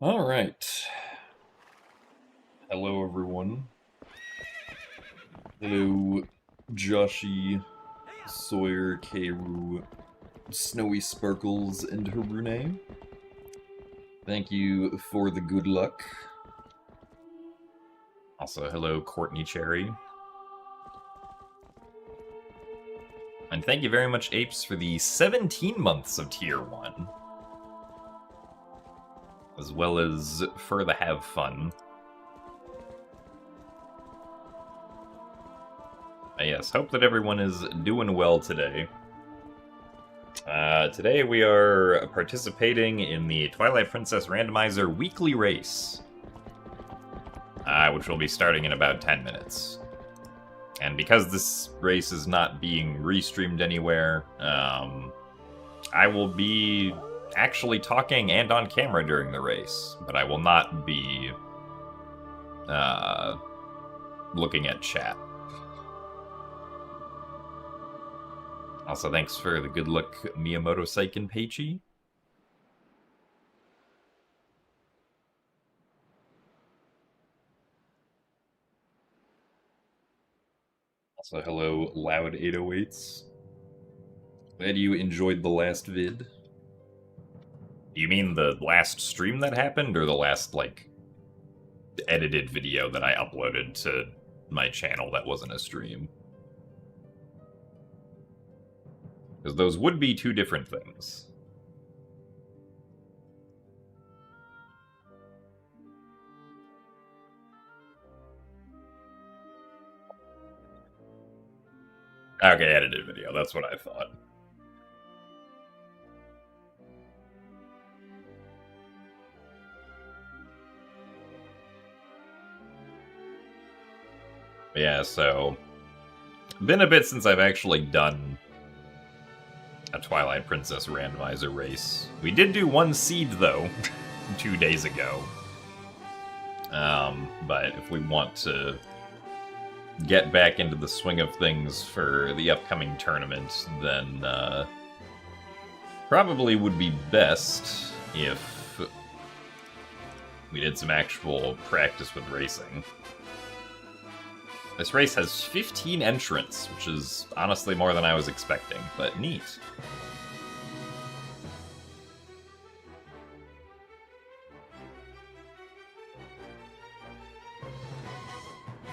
All right. Hello, everyone. Hello, Joshi, Sawyer, Keiru, Snowy Sparkles, and Harune. Thank you for the good luck. Also, hello, Courtney Cherry. And thank you very much, Apes, for the 17 months of Tier 1. As well as for the Have Fun. Yes, hope that everyone is doing well today. Today we are participating in the Twilight Princess Randomizer weekly race, which will be starting in about 10 minutes. And because this race is not being restreamed anywhere, I will be actually talking and on camera during the race, but I will not be looking at chat. Also, thanks for the good luck, Miyamoto Seiken Peichi. Also, hello, Loud 808s. Glad you enjoyed the last vid. You mean the last stream that happened, or the last, like, edited video that I uploaded to my channel that wasn't a stream? Because those would be two different things. Okay, edited video, that's what I thought. Yeah, so... been a bit since I've actually done a Twilight Princess randomizer race. We did do one seed, though, 2 days ago. But if we want to get back into the swing of things for the upcoming tournament, then probably would be best if we did some actual practice with racing. This race has 15 entrants, which is honestly more than I was expecting, but neat.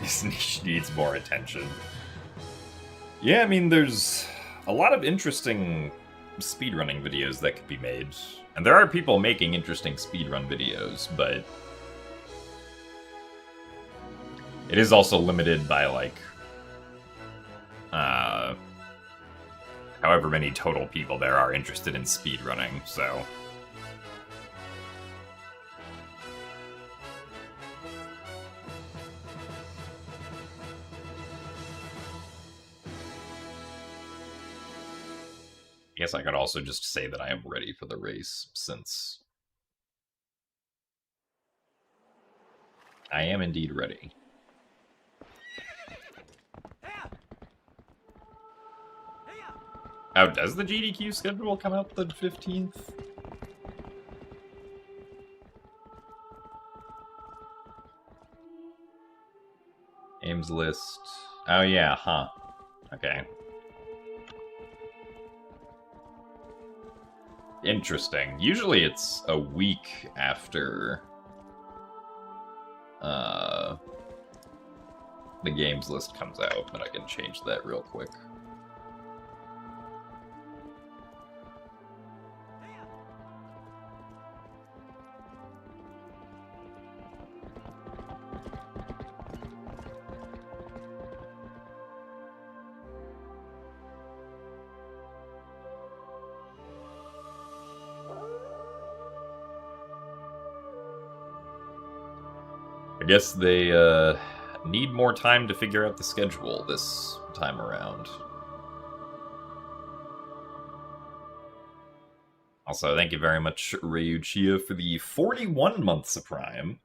This niche needs more attention. Yeah, I mean, there's a lot of interesting speedrunning videos that could be made. And there are people making interesting speedrun videos, but it is also limited by, like, however many total people there are interested in speedrunning, so... I guess I could also just say that I am ready for the race, since I am indeed ready. Oh, does the GDQ schedule come out the 15th? Games list. Oh yeah, huh. Okay. Interesting. Usually it's a week after the games list comes out, but I can change that real quick. I guess they need more time to figure out the schedule this time around. Also, thank you very much, Ryuchia, for the 41 months of Prime.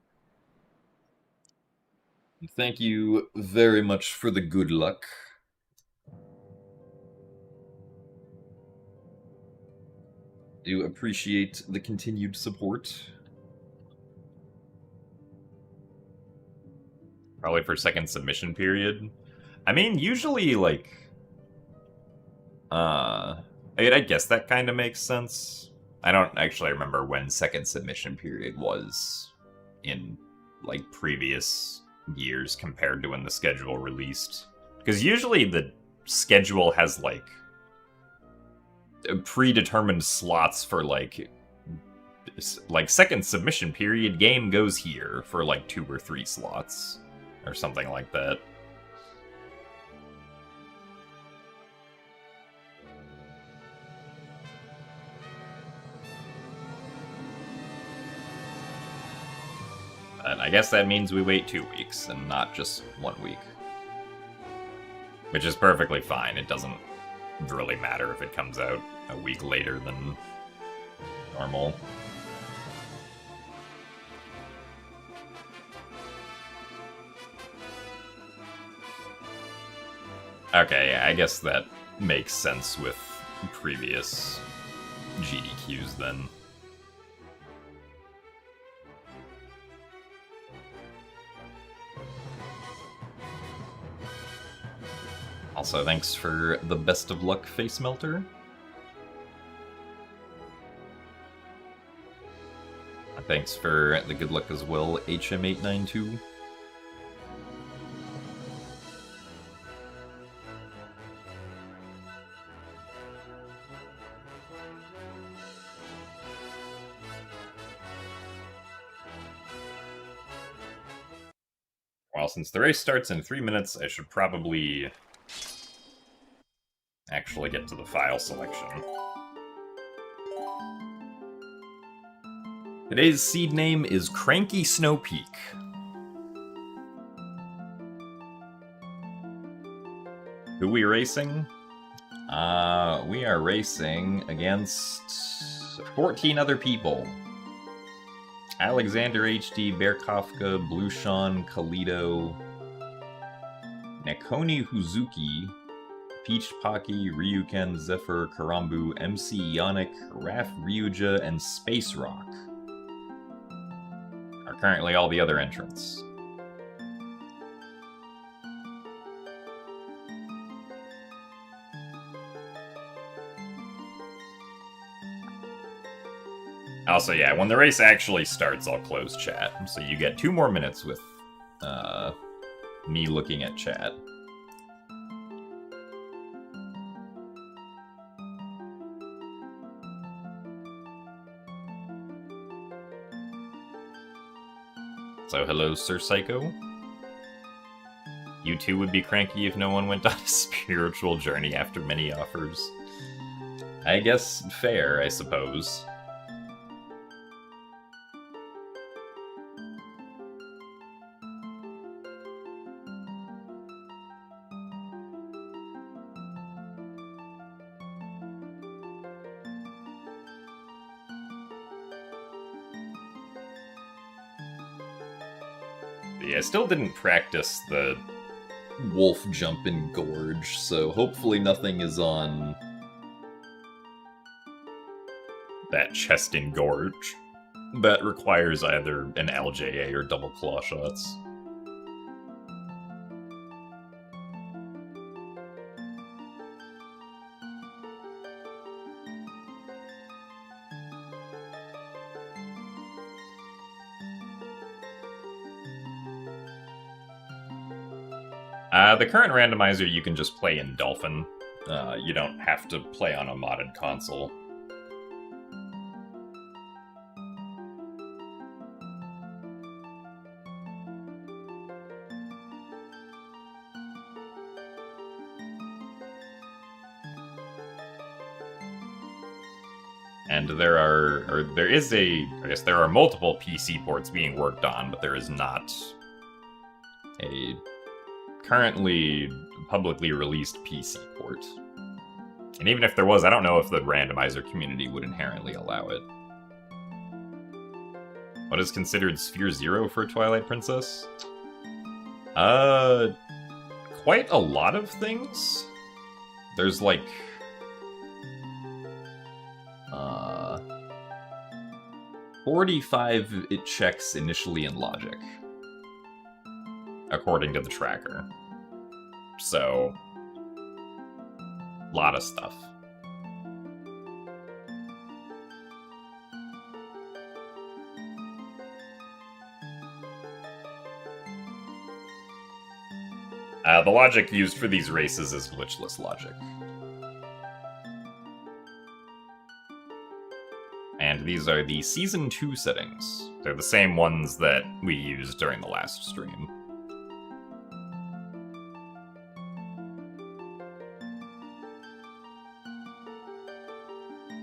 And thank you very much for the good luck. Do appreciate the continued support. Probably for second submission period. I mean, usually, like... I guess that kind of makes sense. I don't actually remember when second submission period was in, like, previous years compared to when the schedule released. Because usually the schedule has, like, predetermined slots for, like, second submission period, game goes here for, like, 2 or 3 slots. Or something like that. And I guess that means we wait 2 weeks, and not just 1 week. Which is perfectly fine. It doesn't really matter if it comes out a week later than normal. Okay, I guess that makes sense with previous GDQs then. Also, thanks for the best of luck face melter. Thanks for the good luck as well, HM892. Well, since the race starts in 3 minutes, I should probably actually get to the file selection. Today's seed name is Cranky Snow Peak. Who we racing? We are racing against 14 other people. Alexander HD, Bear Kafka, Blue Sean, Kalido, Nekoni Huzuki, Peach Pocky, Ryuken, Zephyr, Karambu, MC Yannick, Raf Ryuja, and Space Rock are currently all the other entrants. Also, yeah, when the race actually starts, I'll close chat. So you get 2 more minutes with me looking at chat. So hello, Sir Psycho. You too would be cranky if no one went on a spiritual journey after many offers. I guess fair, I suppose. Yeah, I still didn't practice the wolf jump in Gorge, so hopefully nothing is on that chest in Gorge that requires either an LJA or double claw shots. The current randomizer you can just play in Dolphin. You don't have to play on a modded console. And there are multiple PC ports being worked on, but there is not a currently publicly released PC port. And even if there was, I don't know if the randomizer community would inherently allow it. What is considered Sphere Zero for Twilight Princess? Quite a lot of things. There's like 45 it checks initially in logic. according to the tracker. So, lot of stuff. The logic used for these races is glitchless logic. And these are the Season 2 settings. They're the same ones that we used during the last stream.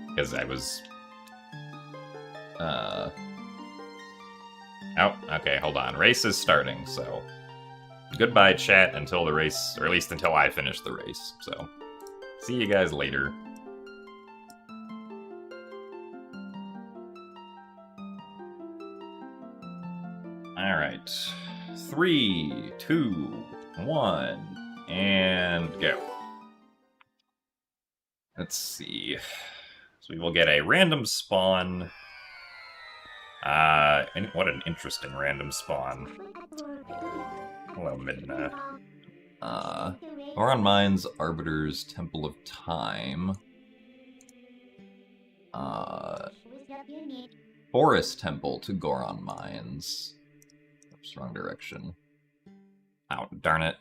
Because I was... Oh, okay, hold on. Race is starting, so... Goodbye, chat, until the race, or at least until I finish the race, so... See you guys later. Alright. 3, 2, 1, and go. Let's see. So we will get a random spawn. What an interesting random spawn. Hello, Midna. Goron Mines, Arbiter's Temple of Time. Forest Temple to Goron Mines. Oops, wrong direction. Oh, darn it.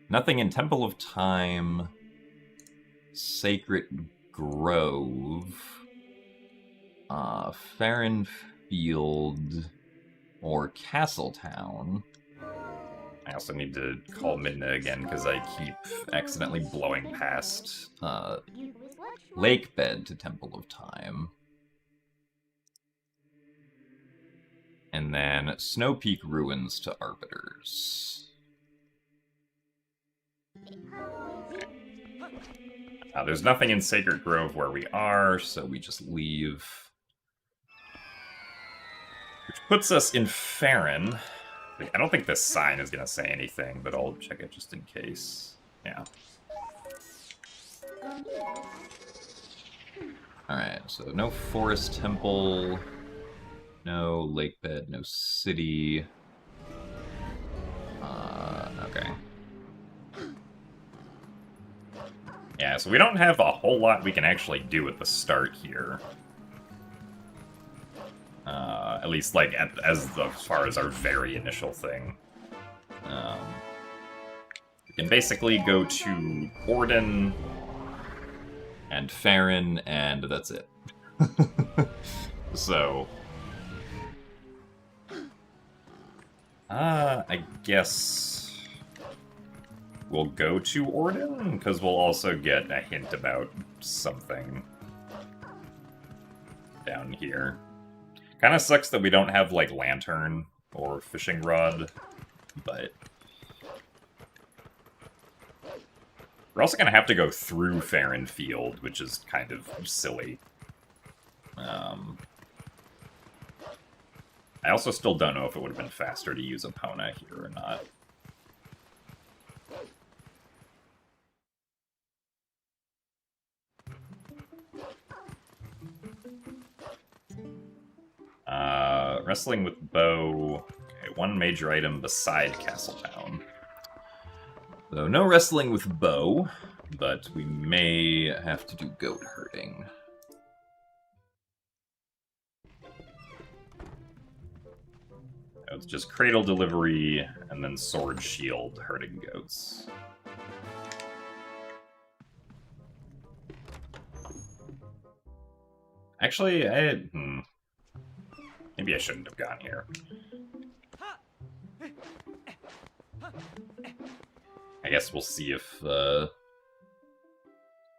Nothing in Temple of Time. Sacred Grove. Farron Field. Or Castletown. I also need to call Midna again because I keep accidentally blowing past Lakebed to Temple of Time. And then Snow Peak Ruins to Arbiters. Okay. There's nothing in Sacred Grove where we are, so we just leave. Which puts us in Farron. I don't think this sign is going to say anything, but I'll check it just in case. Yeah. Alright, so no Forest Temple, no Lakebed, no City. Okay. Yeah, so we don't have a whole lot we can actually do at the start here. At least, like, as far as our very initial thing. We can basically go to Orden and Farron, and that's it. So... I guess... we'll go to Orden, because we'll also get a hint about something down here. Kind of sucks that we don't have, like, Lantern or Fishing Rod, but... we're also going to have to go through Farron Field, which is kind of silly. I also still don't know if it would have been faster to use Epona here or not. Wrestling with bow. Okay, one major item beside Castletown. So no wrestling with bow, but we may have to do goat herding. It's just cradle delivery and then sword shield herding goats. Actually, maybe I shouldn't have gone here. I guess we'll see if,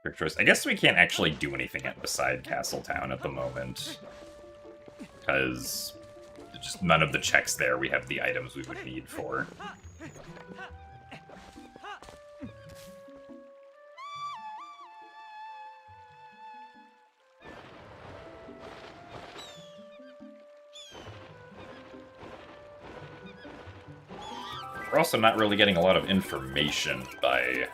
quick choice. I guess we can't actually do anything beside Castletown at the moment. Because just none of the checks there we have the items we would need for. We're also not really getting a lot of information by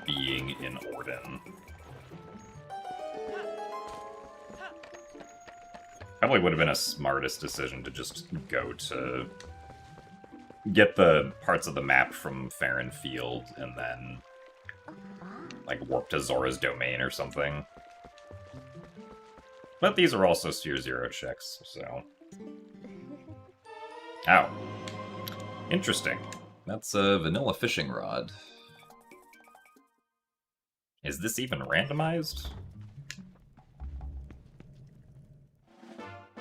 being in Orden. Probably would have been a smartest decision to just go to get the parts of the map from Farron Field and then like warp to Zora's domain or something. But these are also Sphere Zero checks, so... Oh. Interesting. That's a vanilla fishing rod. Is this even randomized?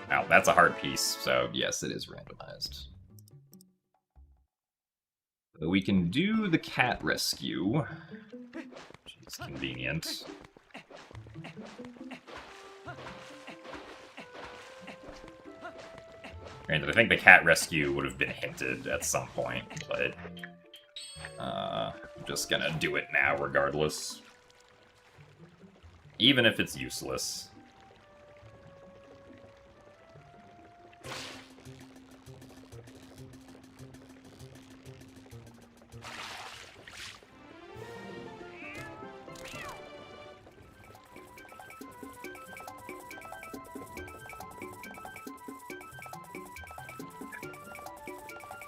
Oh, that's a heart piece, so yes, it is randomized. We can do the cat rescue, which is convenient. Granted, I think the cat rescue would have been hinted at some point, but I'm just gonna do it now regardless. Even if it's useless.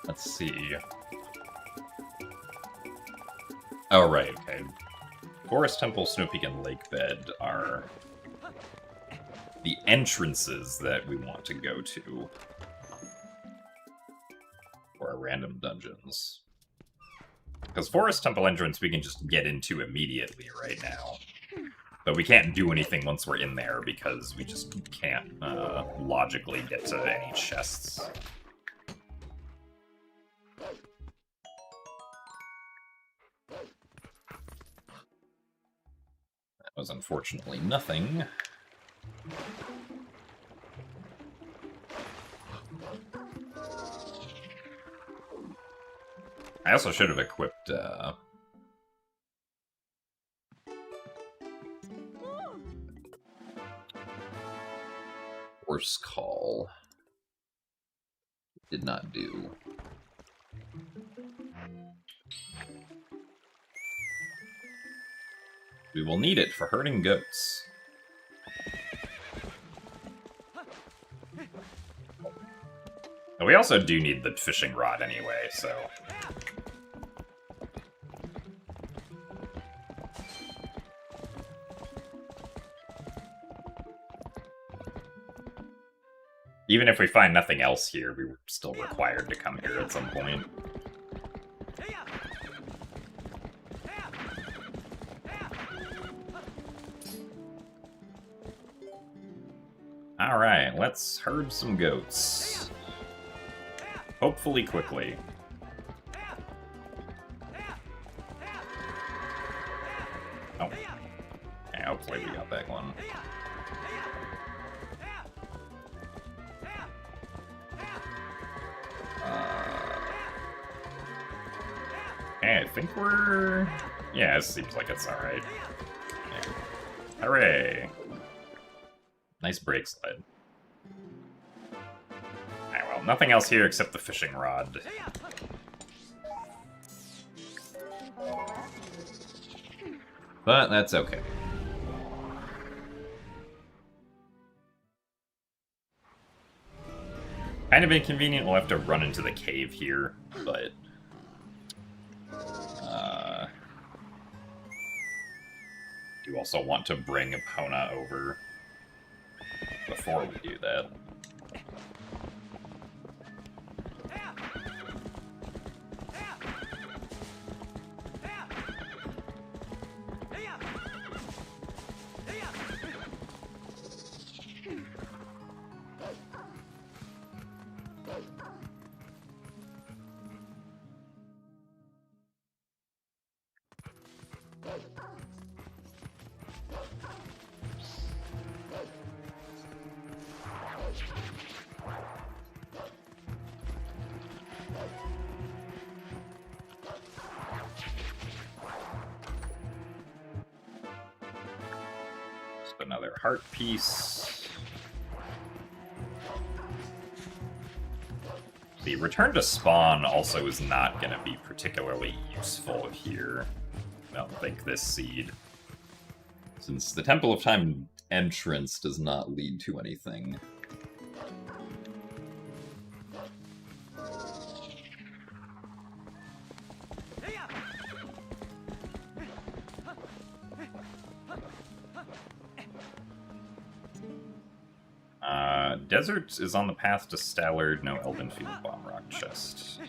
Let's see. Oh, right, okay. Forest Temple, Snow Peak, and Lake Bed are the entrances that we want to go to for our random dungeons. Because Forest Temple entrance we can just get into immediately right now. But we can't do anything once we're in there because we just can't logically get to any chests. That was unfortunately nothing. I also should have equipped, Horse Call. Did not do. We will need it for herding goats. And we also do need the fishing rod anyway, so... Even if we find nothing else here, we were still required to come here at some point. Alright, let's herd some goats. Hopefully quickly. Oh. Yeah, hopefully we got that one. Okay, I think we're... Yeah, it seems like it's alright. Yeah. Hooray! Nice brake sled. Alright, well, nothing else here except the fishing rod. But that's okay. Kind of inconvenient, we'll have to run into the cave here, but... do also want to bring Epona over before we do that. Another heart piece. The return to spawn also is not going to be particularly useful here. I don't think this seed. Since the Temple of Time entrance does not lead to anything. Desert is on the path to Stallard, no Elven Field Bomb Rock Chest.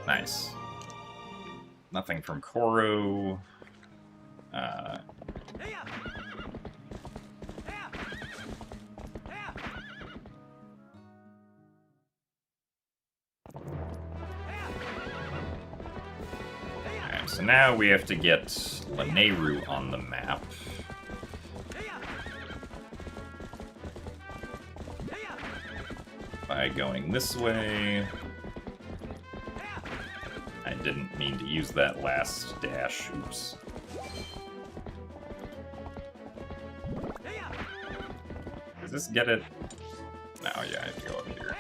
Nice. Nothing from Koro. So now we have to get Lanayru on the map. By going this way. I didn't mean to use that last dash. Oops. Does this get it? No, yeah, I have to go up here.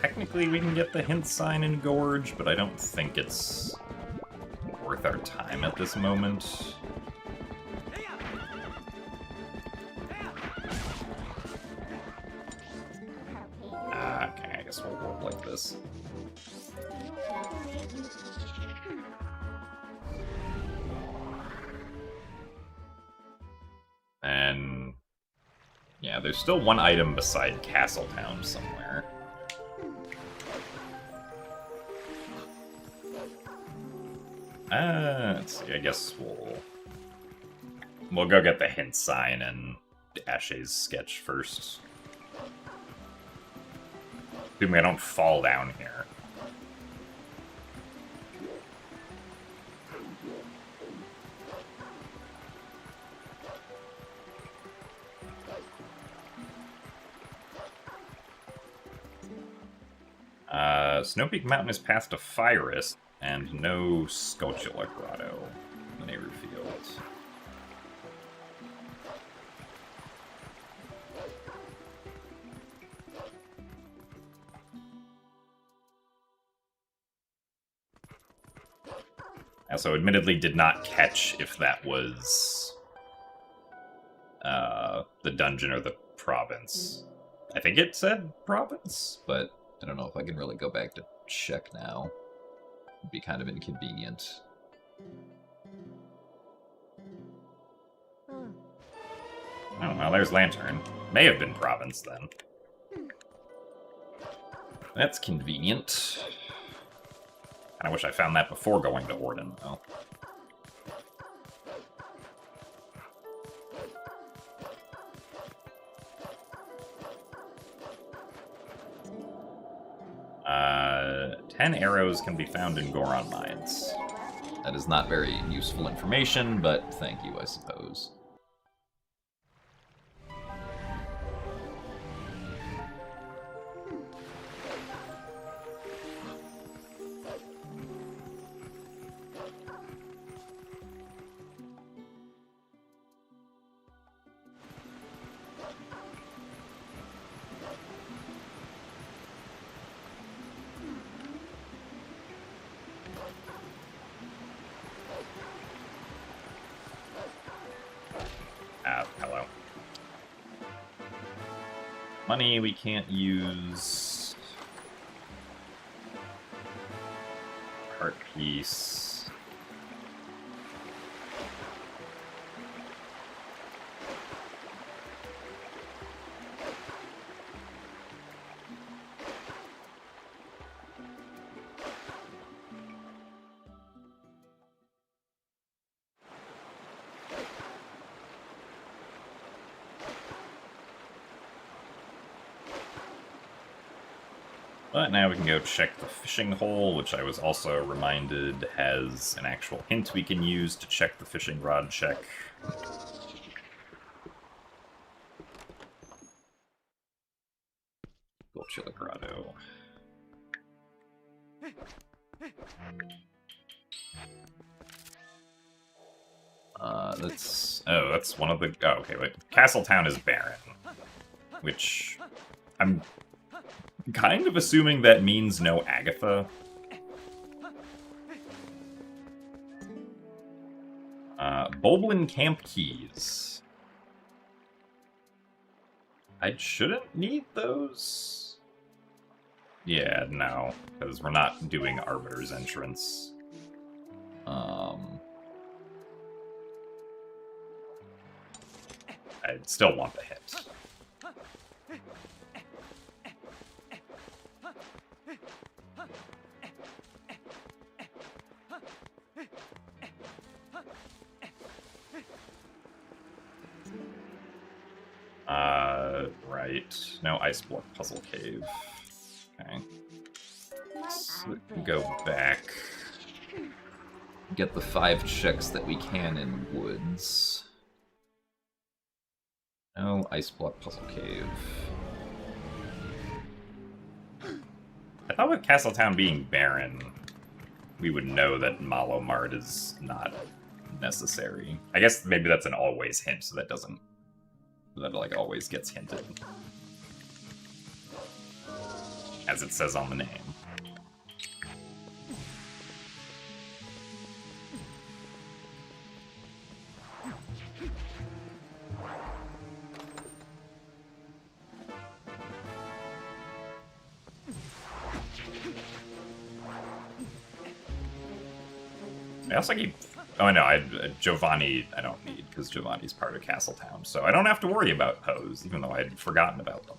Technically, we can get the hint sign in Gorge, but I don't think it's worth our time at this moment. Okay, I guess we'll roll like this. And yeah, there's still one item beside Castletown somewhere. Let's see, I guess we'll go get the hint sign and Ashe's sketch first. Assuming I don't fall down here. Snowpeak Mountain is path to Fyrus. And no Scotula Grotto in the Nehru Field. I also admittedly did not catch if that was the dungeon or the province. I think it said province, but I don't know if I can really go back to check now. Would be kind of inconvenient. Oh, well, there's Lantern. May have been province, then. That's convenient. I wish I found that before going to Orden, though. Uh, 10 arrows can be found in Goron Mines. That is not very useful information, but thank you, I suppose. Hello. Money we can't use. Heart piece. But now we can go check the fishing hole, which I was also reminded has an actual hint we can use to check the fishing rod check. Golchilla Grotto. That's one of the... Oh, okay, wait. Castletown is barren. Which... I'm kind of assuming that means no Agatha. Boblin Camp Keys. I shouldn't need those? Yeah, no, because we're not doing Arbiter's entrance. I still want the hit. Right. No Ice Block Puzzle Cave. Okay. Let's go back. Get the 5 checks that we can in woods. No Ice Block Puzzle Cave. I thought with Castletown being barren, we would know that Malo Mart is not necessary. I guess maybe that's an always hint, so that doesn't... that, like, always gets hinted. As it says on the name. I also keep... Oh, no, Giovanni I don't need, because Giovanni's part of Castletown, so I don't have to worry about Pose, even though I'd forgotten about them.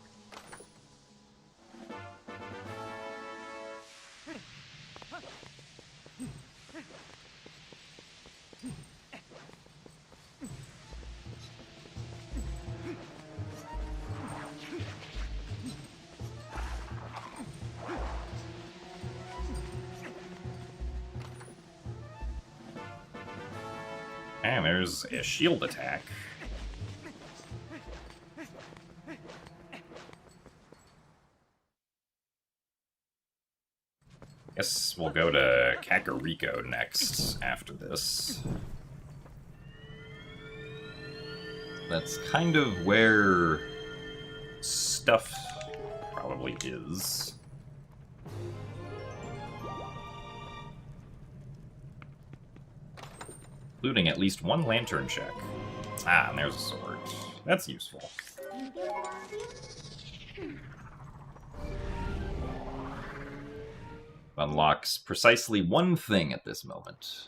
And there's a shield attack. Guess we'll go to Kakariko next after this. That's kind of where stuff probably is. Including at least 1 lantern check. Ah, and there's a sword. That's useful. Unlocks precisely 1 thing at this moment.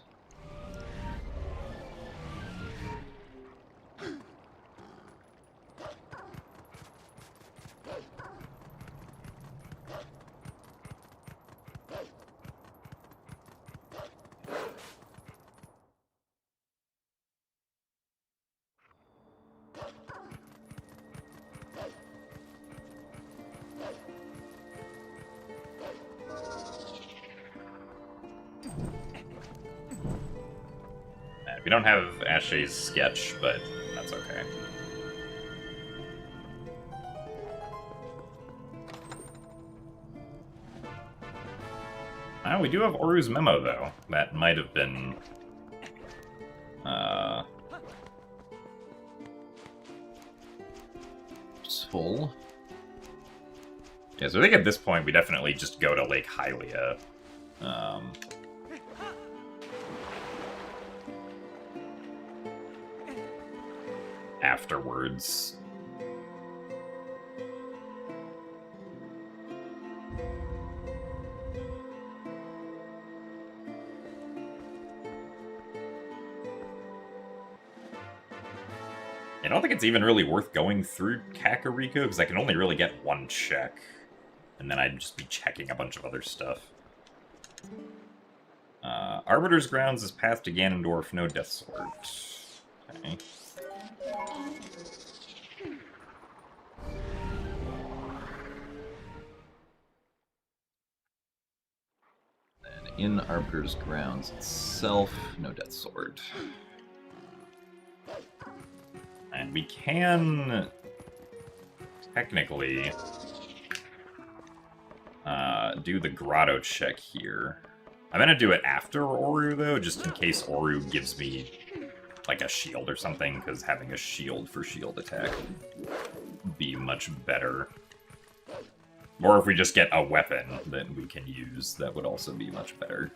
We don't have Ashe's sketch, but that's okay. We do have Oru's memo, though. That might have been... useful. Yeah, so I think at this point we definitely just go to Lake Hylia. Afterwards. I don't think it's even really worth going through Kakariko, because I can only really get 1 check. And then I'd just be checking a bunch of other stuff. Arbiter's Grounds is Path to Ganondorf, no Death Sword. Okay. And in Arbiter's Grounds itself, no Death Sword. And we can technically do the grotto check here. I'm gonna do it after Oru, though, just in case Oru gives me like a shield or something, because having a shield for shield attack would be much better. Or if we just get a weapon that we can use, that would also be much better.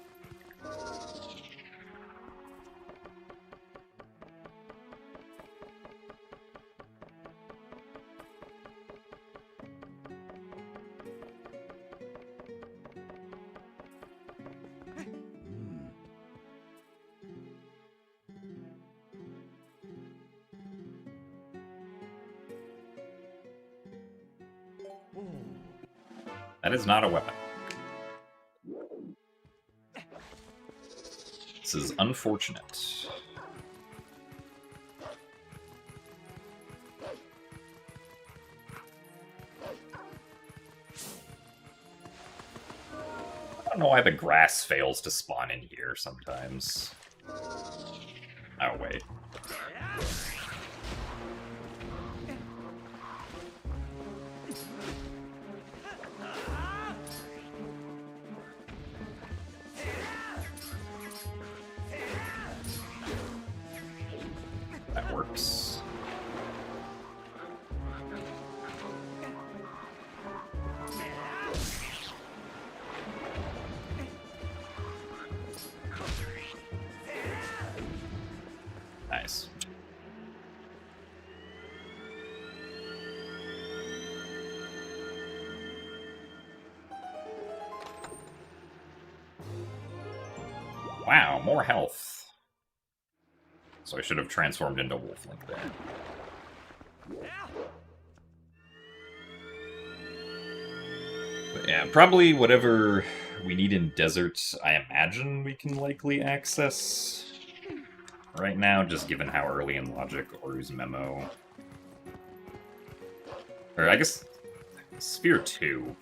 That is not a weapon. This is unfortunate. I don't know why the grass fails to spawn in here sometimes. Oh, wait. That works. Nice. Wow, more health. So I should have transformed into Wolflink there. But yeah, probably whatever we need in Desert, I imagine we can likely access right now, just given how early in Logic Oru's Memo. Or I guess Sphere 2.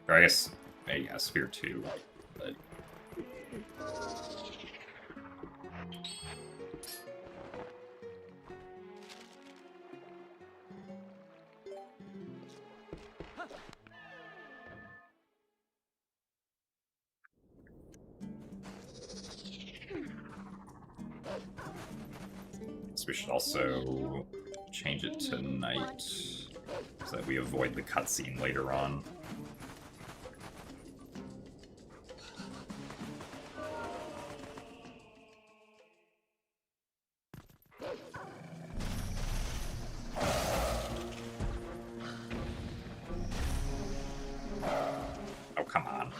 Or I guess, yeah, Sphere 2. But so we should also change it to night so that we avoid the cutscene later on. Oh, come on.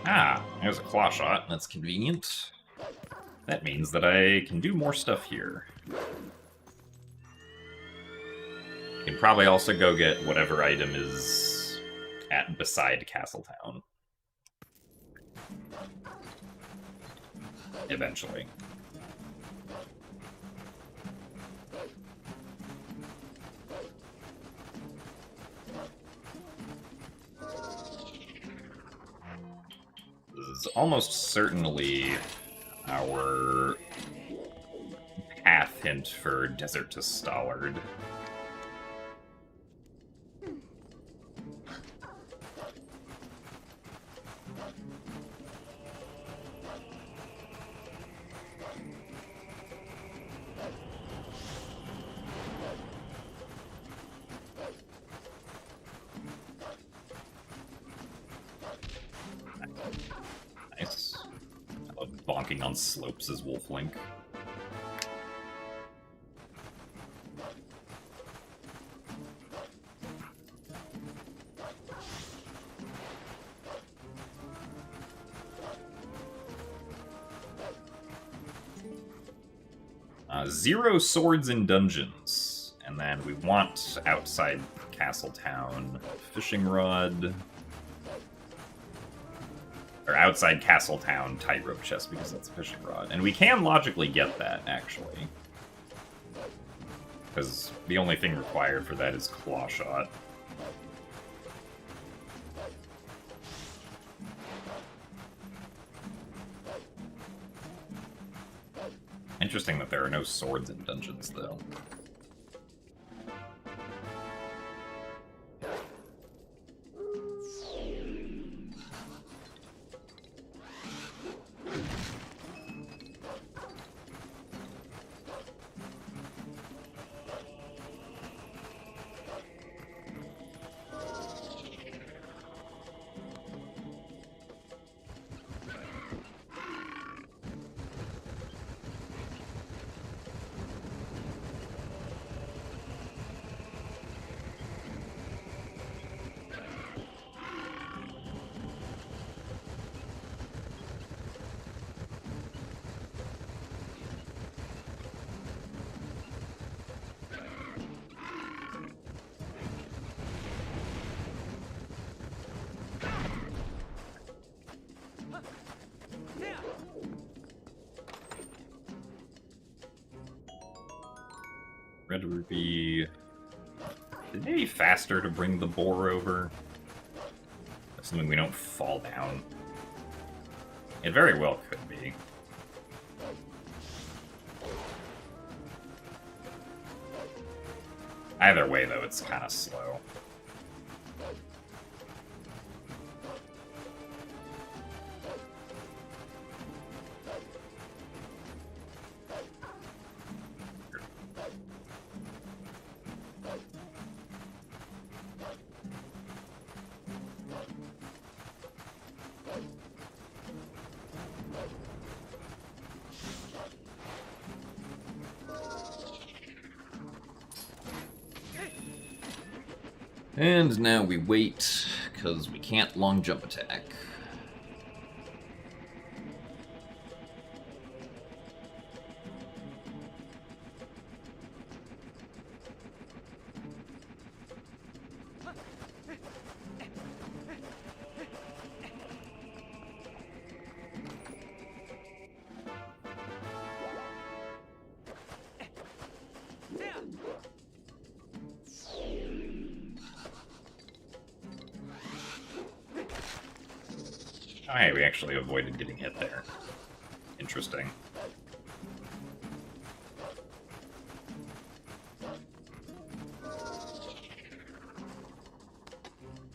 Ah, there's a claw shot. That's convenient. That means that I can do more stuff here. Can probably also go get whatever item is beside Castletown. Eventually. This is almost certainly our path hint for Desert to Stallard. Nice. I love bonking on slopes as Wolflink. Zero swords in dungeons. And then we want outside Castletown fishing rod. Or outside Castletown tightrope chest because that's a fishing rod. And we can logically get that, actually. Because the only thing required for that is Claw Shot. Interesting that there are no swords in dungeons, though. Red Ruby... Is it maybe faster to bring the boar over? Assuming we don't fall down. It very well could be. Either way, though, it's kind of slow. And now we wait, because we can't long jump attack. Oh, hey, we actually avoided getting hit there. Interesting.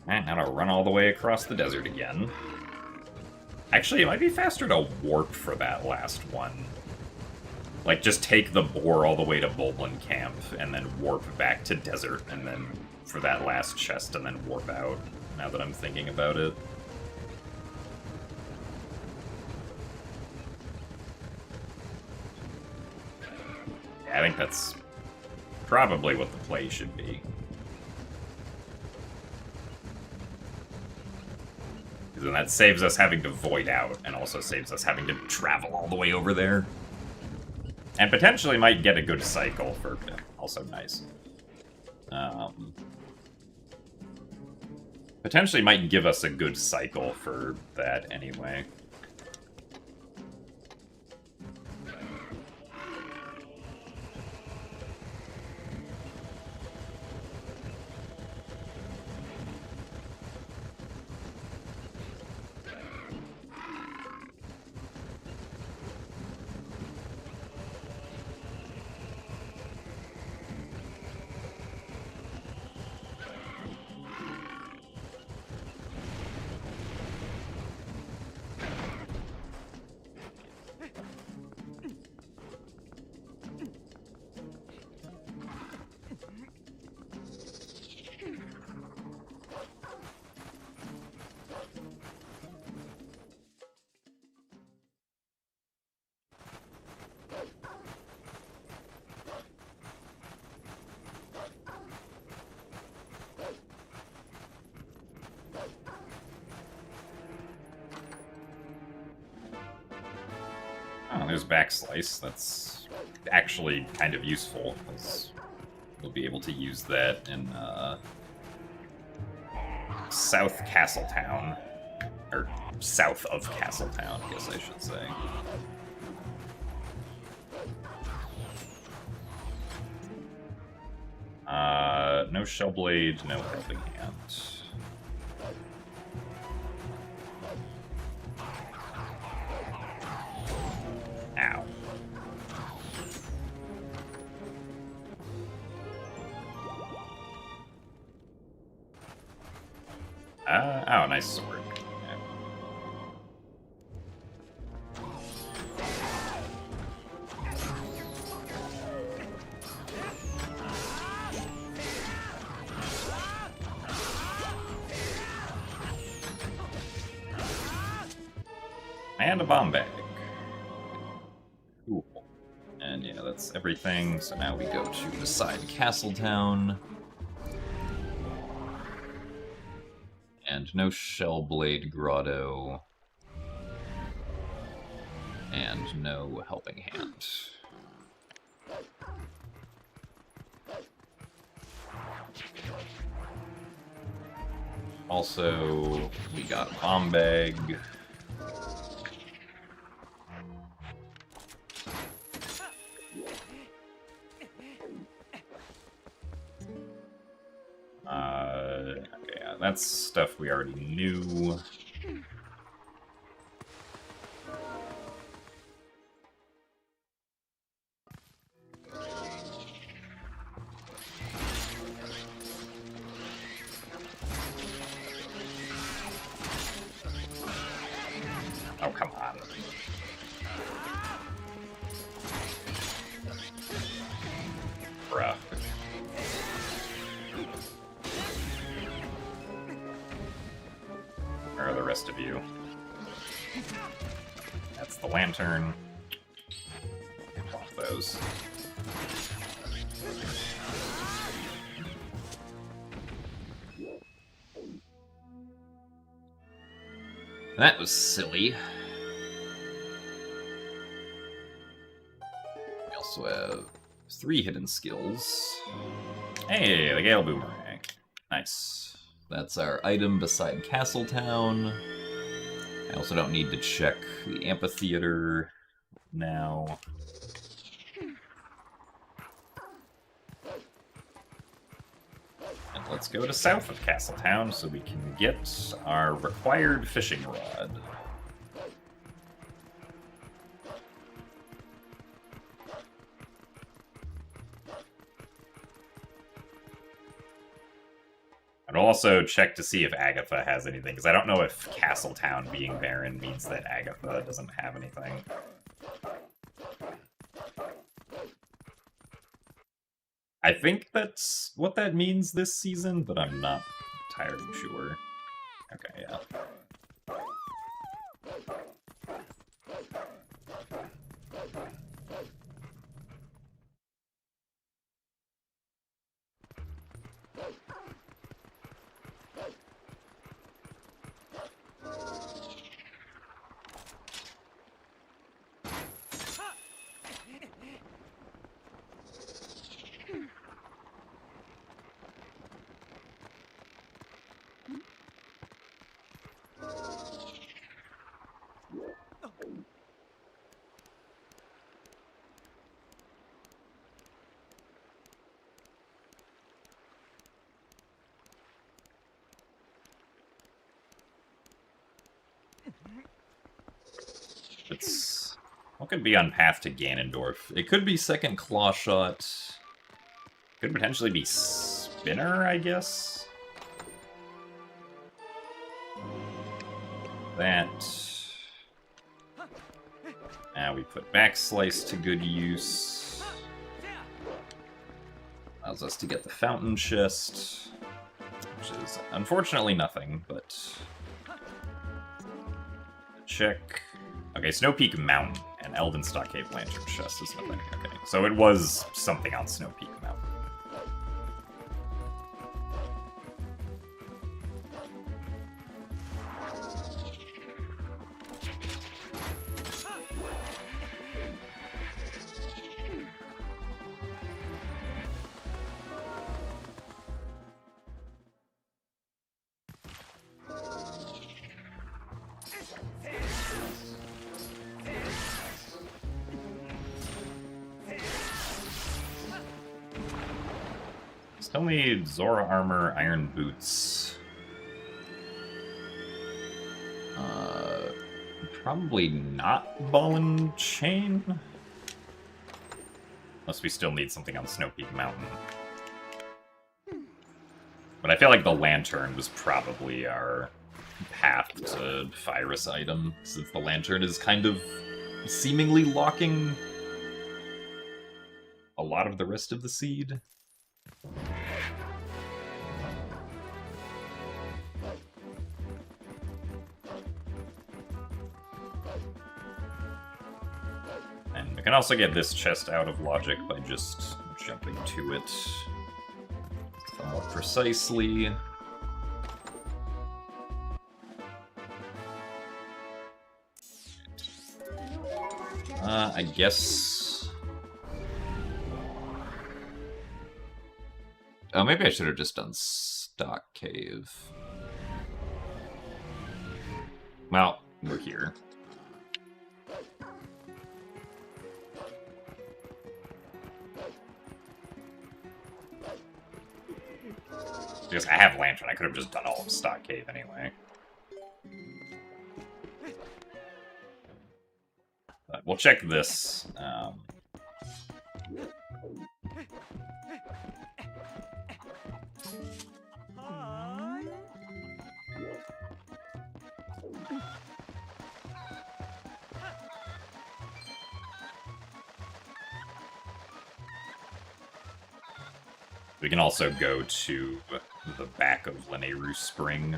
And now to run all the way across the desert again. Actually, it might be faster to warp for that last one. Like, just take the boar all the way to Bulblin Camp, and then warp back to desert, and then for that last chest, and then warp out, now that I'm thinking about it. I think that's probably what the play should be. Because then that saves us having to void out, and also saves us having to travel all the way over there. And potentially might get a good cycle for... Also nice. Potentially might give us a good cycle for that anyway. Oh, there's Backslice. That's actually kind of useful, because we'll be able to use that in South Castletown. Or south of Castletown, I guess I should say. No shell blade, no helping hand. Ow. Oh, nice sword. And a bomb bag. Cool. And yeah, that's everything. So now we go to the side Castletown. And no Shellblade Grotto. And no Helping Hand. Also, we got Bomb Bag. Okay, yeah, that's stuff we already knew. Oh, come on. Bruh. Where are the rest of you? That's the lantern. Pop those. That was silly. We also have 3 hidden skills. Hey, the Gale Boomerang. Nice. That's our item beside Castletown. I also don't need to check the amphitheater now. And let's go to south of Castletown so we can get our required fishing rod. And I'll also check to see if Agatha has anything, because I don't know if Castletown being barren means that Agatha doesn't have anything. I think that's what that means this season, but I'm not entirely sure. Okay, yeah. It's... What could be on path to Ganondorf? It could be second Claw Shot. Could potentially be Spinner, I guess? That... Now we put Backslice to good use. Allows us to get the Fountain Chest, which is unfortunately nothing, but... Check. Okay, Snow Peak Mountain and Elven Stockade Lantern Chest is nothing. Okay, so it was something on Snow Peak Mountain. Still need Zora armor, iron boots. Probably not ball and chain. Unless we still need something on Snow Peak Mountain. But I feel like the lantern was probably our path to Pyrus item, since the lantern is kind of seemingly locking a lot of the rest of the seed. And we can also get this chest out of logic by just jumping to it more precisely. I guess... Oh, maybe I should have just done Stock Cave. Well, we're here. Because I have Lantern, I could have just done all of Stock Cave anyway. But we'll check this. We can also go to the back of Leneru Spring.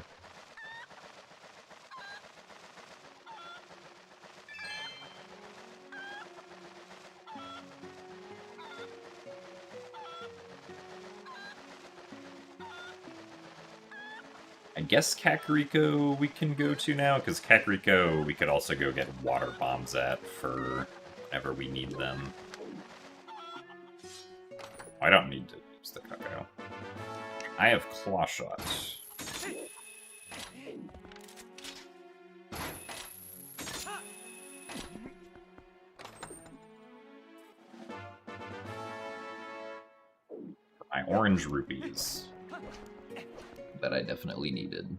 I guess Kakariko we can go to now, because Kakariko we could also go get water bombs at for whenever we need them. I don't need to use the Kakao. I have Claw Shot. My orange rupees that I definitely needed.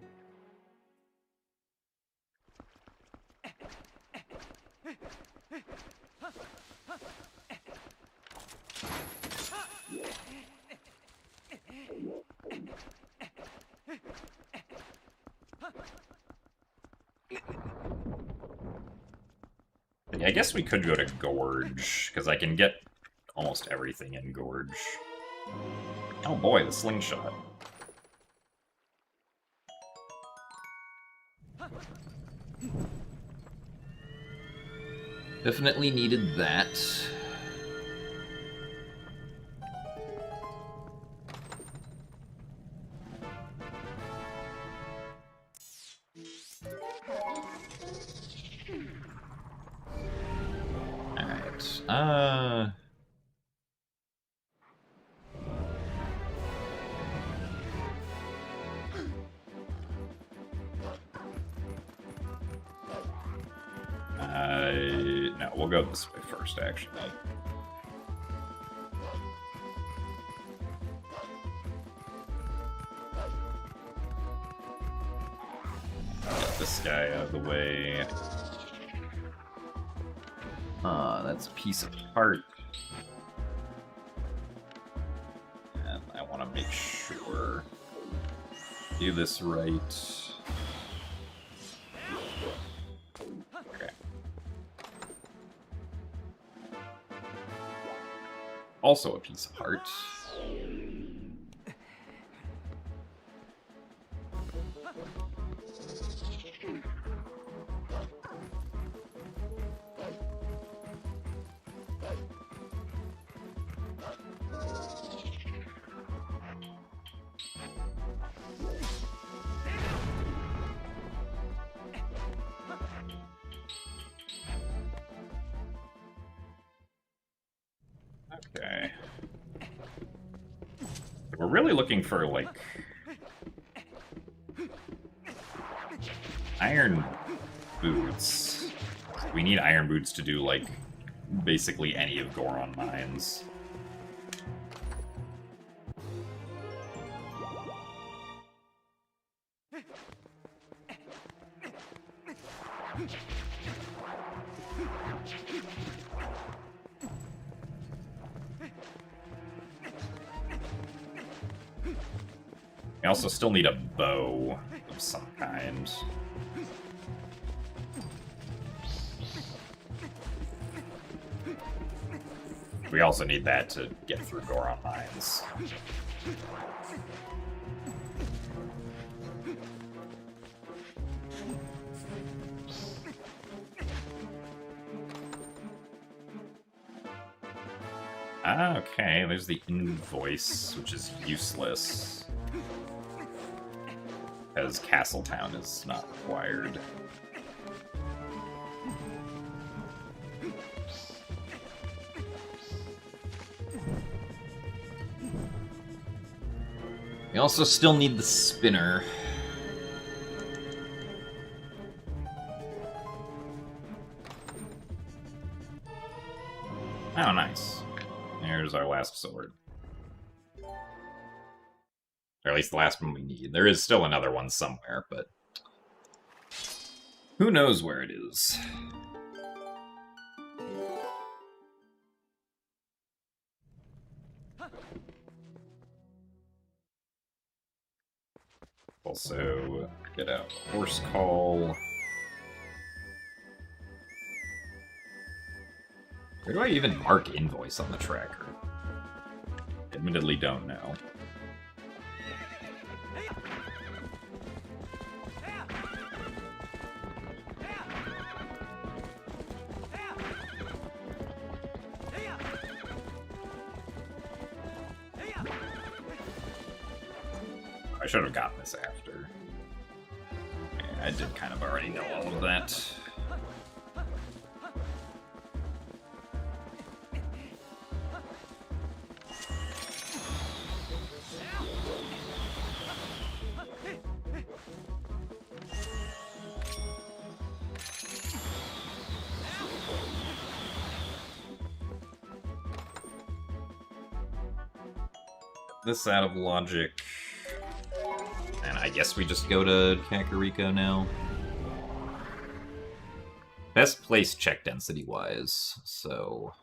Yeah, I guess we could go to Gorge, because I can get almost everything in Gorge. Oh boy, the slingshot. Definitely needed that. Alright, no, we'll go this way first, actually. Get this guy out of the way. That's a piece of heart. And I want to make sure do this right. Okay. Also a piece of heart. Okay. We're really looking for, like, iron boots. We need iron boots to do, like, basically any of Goron Mines. We also still need a bow of some kind. We also need that to get through Goron Mines. Okay, there's the invoice, which is useless. Because Castletown is not required. We also still need the spinner. Oh, nice. There's our last sword. Or at least the last one we need. There is still another one somewhere, but who knows where it is. Also, get out Horse Call. Where do I even mark invoice on the tracker? Admittedly don't know. I should have gotten this after. Yeah, I did kind of already know all of that. This out of logic. And I guess we just go to Kakariko now. Best place check density-wise, so...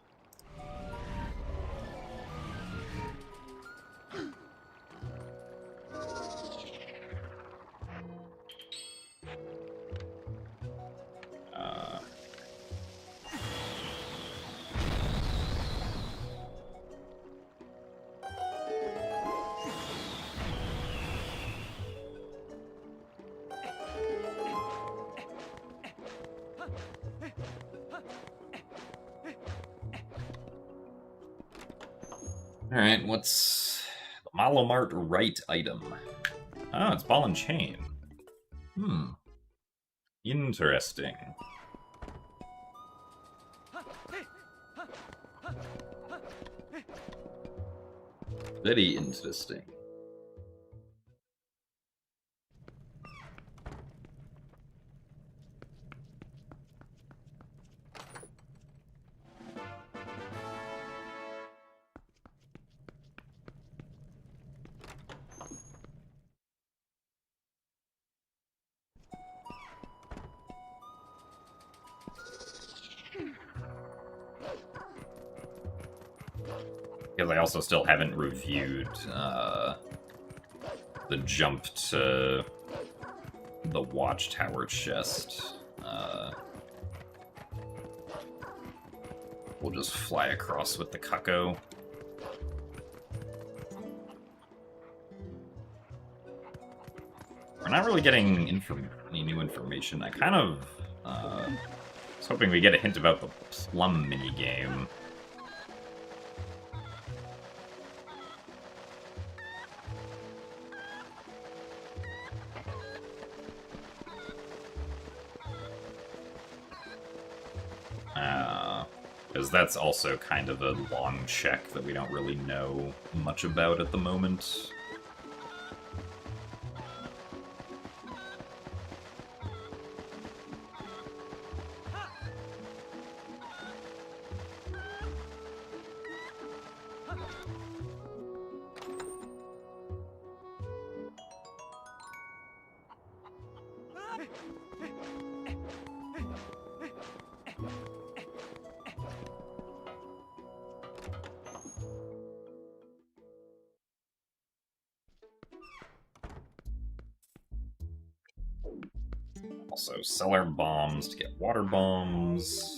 Alright, what's the Malomart right item? Oh, it's ball and chain. Interesting. Very interesting. Because I also still haven't reviewed the jump to the Watchtower chest. We'll just fly across with the Cucko. We're not really getting any new information. I kind of was hoping we get a hint about the plum minigame. Because that's also kind of a long check that we don't really know much about at the moment. Also, sell our bombs to get water bombs.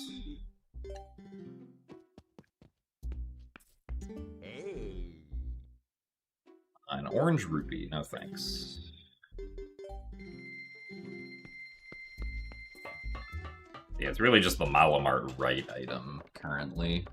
An orange rupee, no thanks. Yeah, it's really just the Malamart right item currently.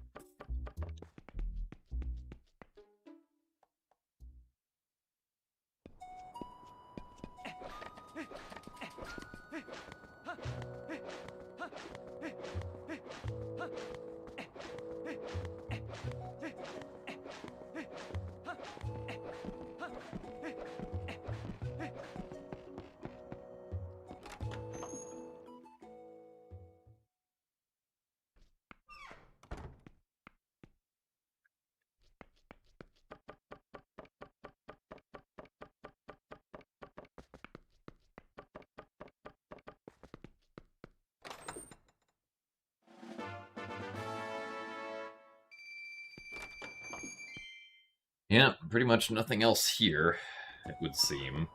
Yeah, pretty much nothing else here, it would seem.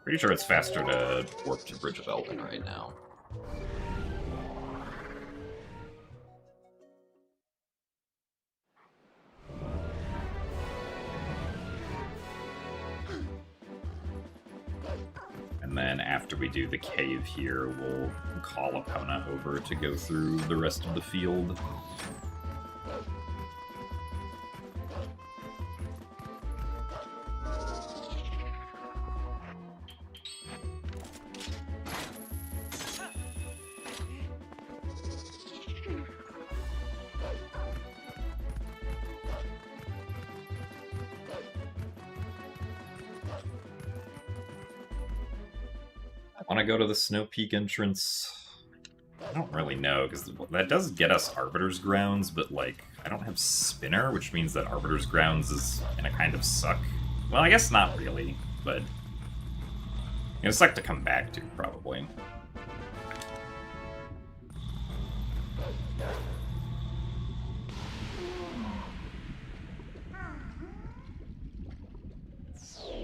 Pretty sure it's faster to warp to Bridge of Elven right now. And then after we do the cave here, we'll call Epona over to go through the rest of the field. I want to go to the Snow Peak entrance. I don't really know, because that does get us Arbiter's Grounds, but, like, I don't have Spinner, which means that Arbiter's Grounds is gonna kind of suck. Well, I guess not really, but it'll suck to come back to, probably.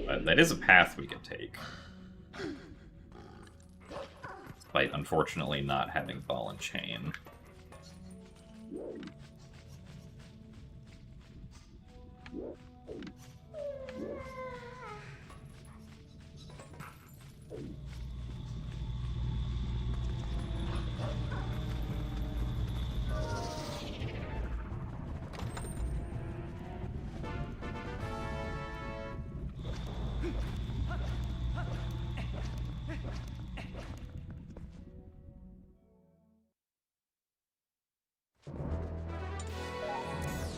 But that is a path we could take. Despite, unfortunately, not having Ball and Chain.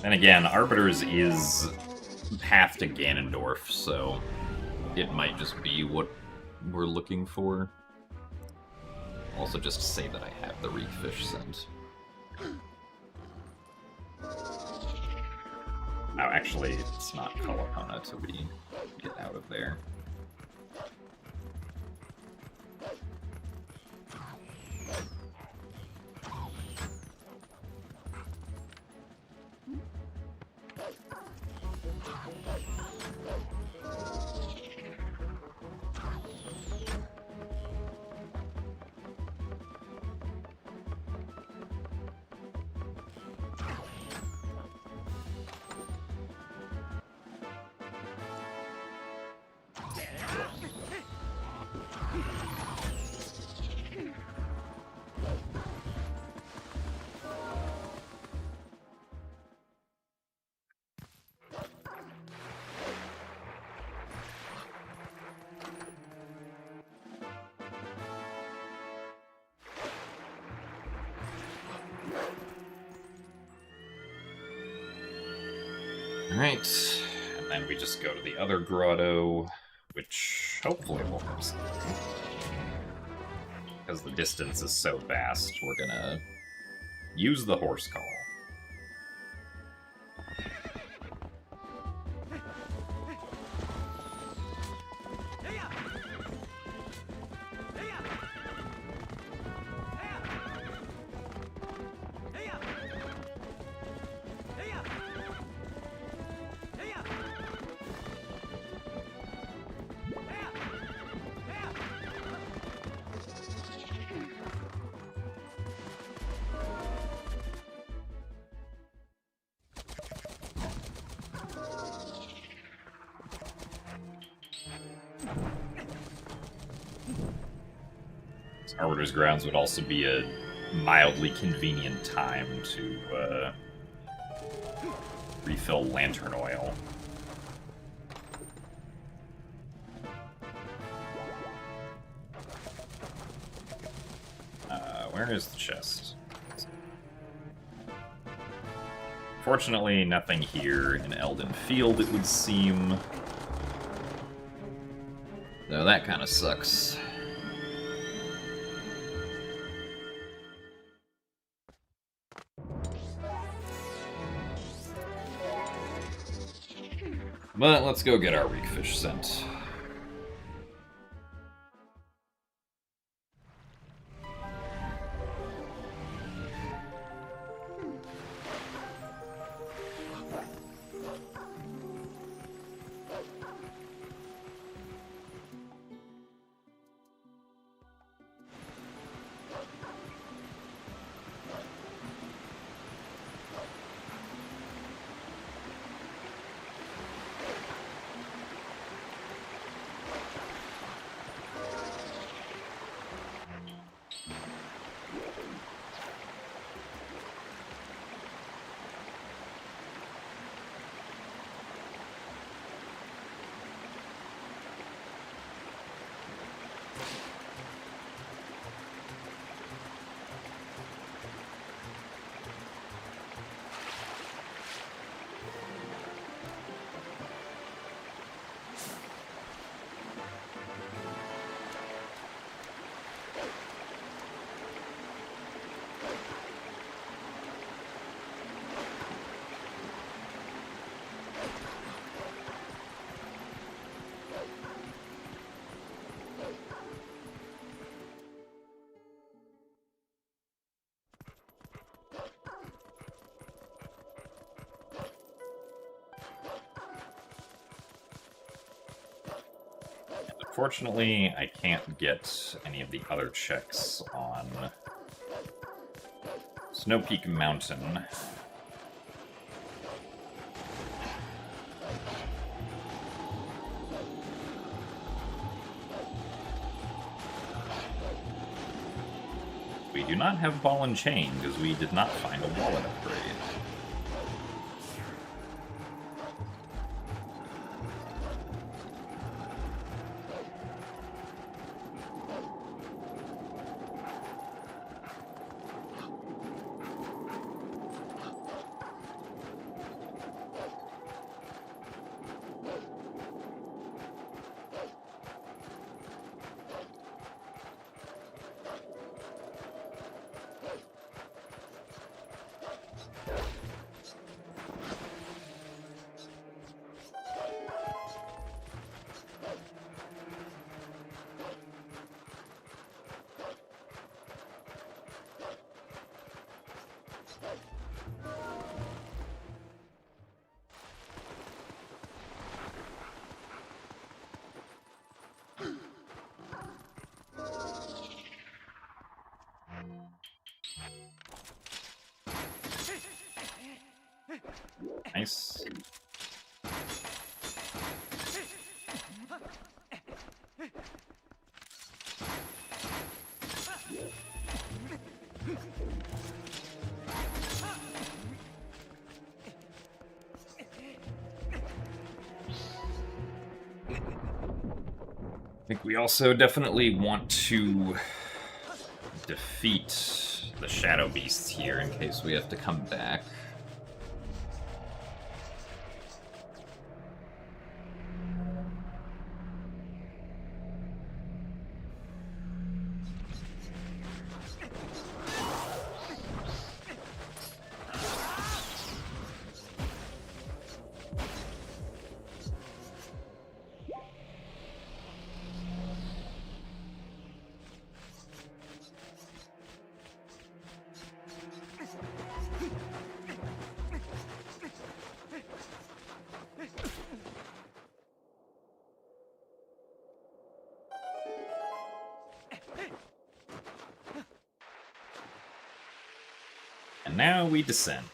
And again, Arbiter's is path to Ganondorf, so it might just be what we're looking for. Also, just say that I have the Reekfish scent. Oh, actually, it's not Kalapana till we get out of there. Alright, and then we just go to the other grotto, which hopefully will have something. Because the distance is so vast, we're gonna use the horse call. Arbiter's Grounds would also be a mildly convenient time to refill lantern oil. Where is the chest? Fortunately, nothing here in Elden Field, it would seem. Though that kind of sucks. But let's go get our weak fish scent. Unfortunately, I can't get any of the other checks on Snow Peak Mountain. We do not have Ball and Chain because we did not find a wallet upgrade. Nice. I think we also definitely want to defeat the Shadow Beasts here in case we have to come back. And now we descend.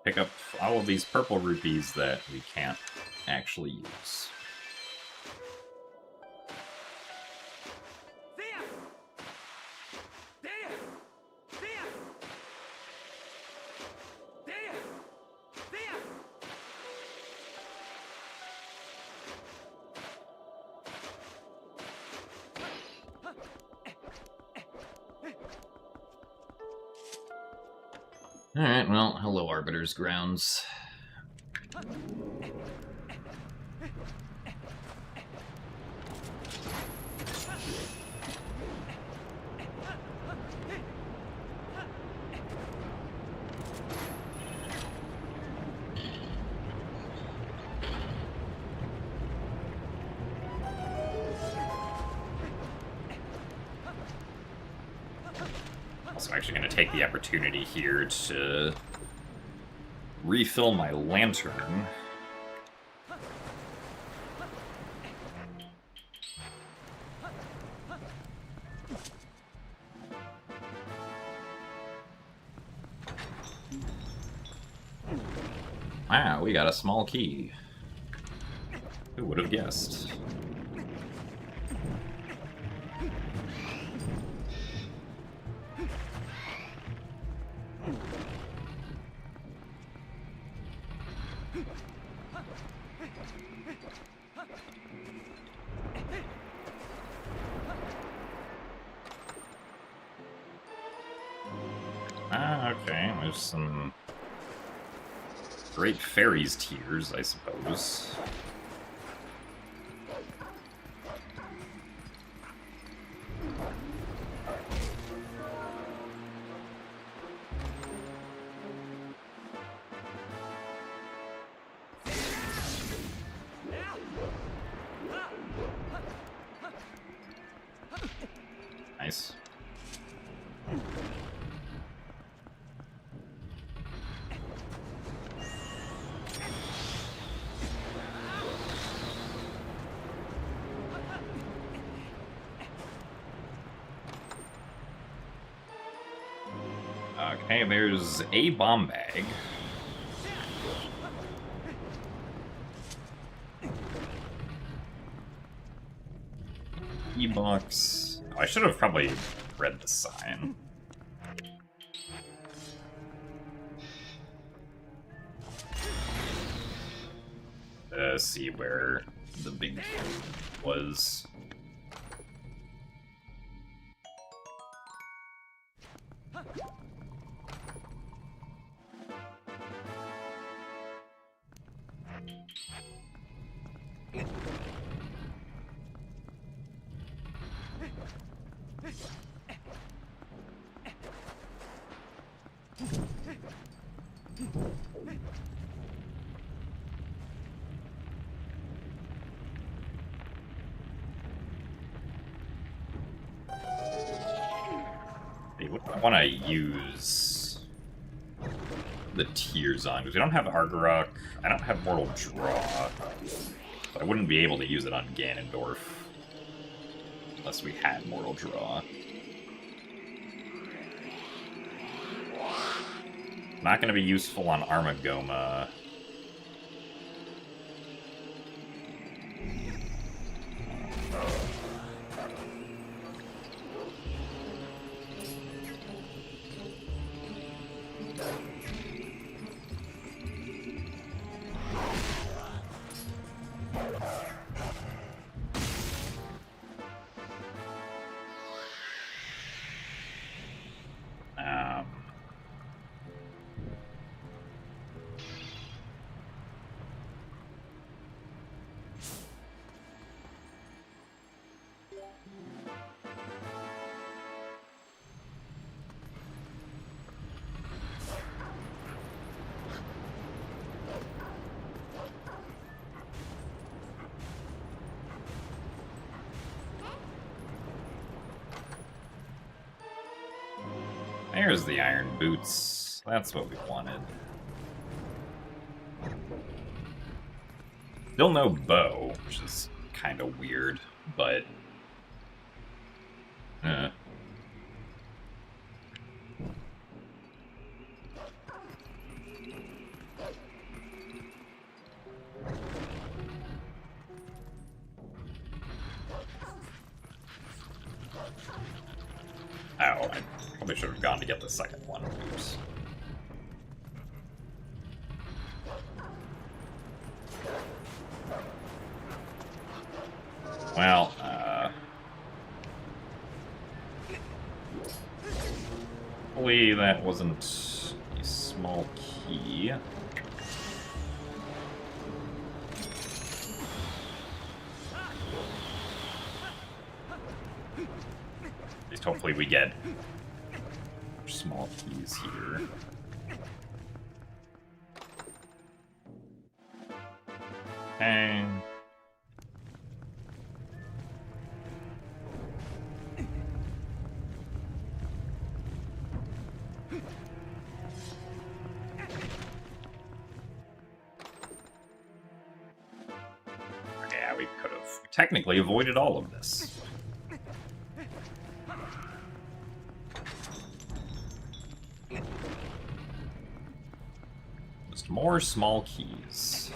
Pick up all of these purple rupees that we can't actually use. Alright, well, hello, Arbiter's grounds. Also, actually going to take the opportunity here to refill my lantern. Wow, we got a small key. Who would have guessed? Okay, there's some great fairies tears, I suppose. Nice. Okay, there's a bomb bag. E-box. Oh, I should have probably read the sign. See where the big cube was. I want to use the tears on, because we don't have Argarok, I don't have Mortal Draw, but I wouldn't be able to use it on Ganondorf unless we had Mortal Draw. Not going to be useful on Armagoma. There's the iron boots. That's what we wanted. Still no bow, which is kind of weird, but... Oh, I probably should have gone to get the second one. Oops. Well, hopefully that wasn't a small key. At least hopefully we get small keys here. Okay. Yeah, we could have technically avoided all of this. Just more small keys.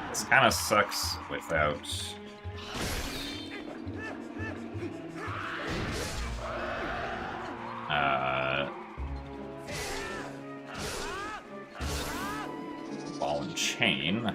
This kind of sucks without... ball and chain.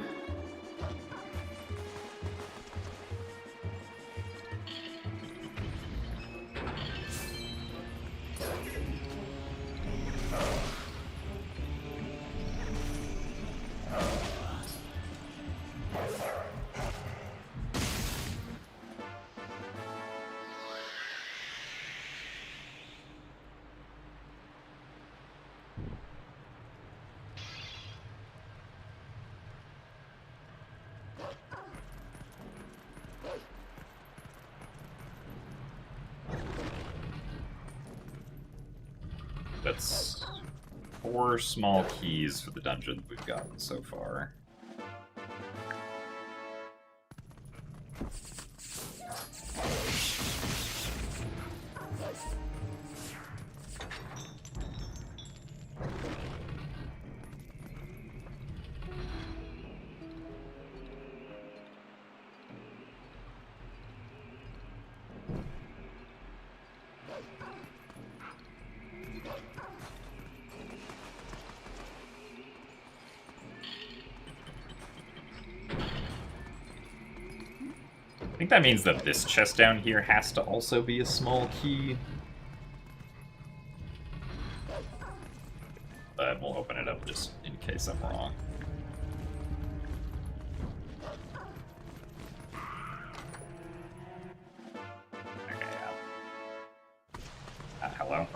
That's 4 small keys for the dungeon we've gotten so far. I think that means that this chest down here has to also be a small key. But we'll open it up just in case I'm wrong. Okay, yeah. Hello?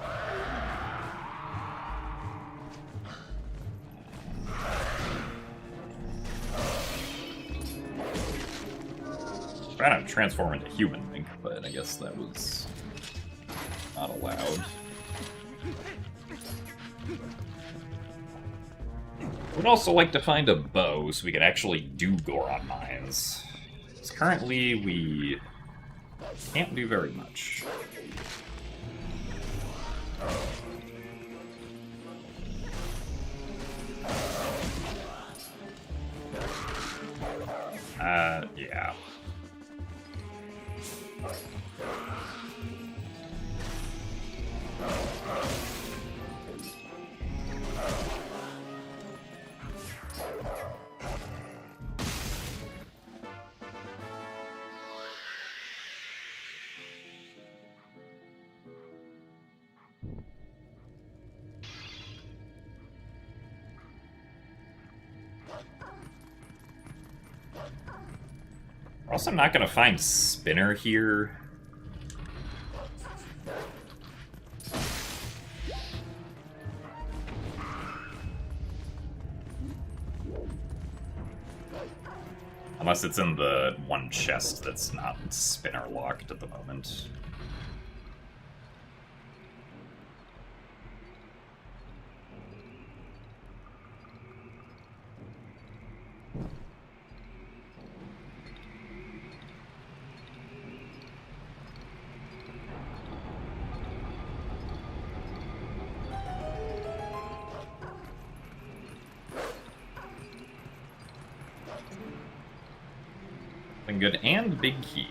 Trying to transform into human link, but I guess that was not allowed. Would also like to find a bow so we could actually do Goron mines. Because currently we can't do very much. Yeah. We're also not going to find Spinner here. Unless it's in the one chest that's not spinner locked at the moment. Good, and big key.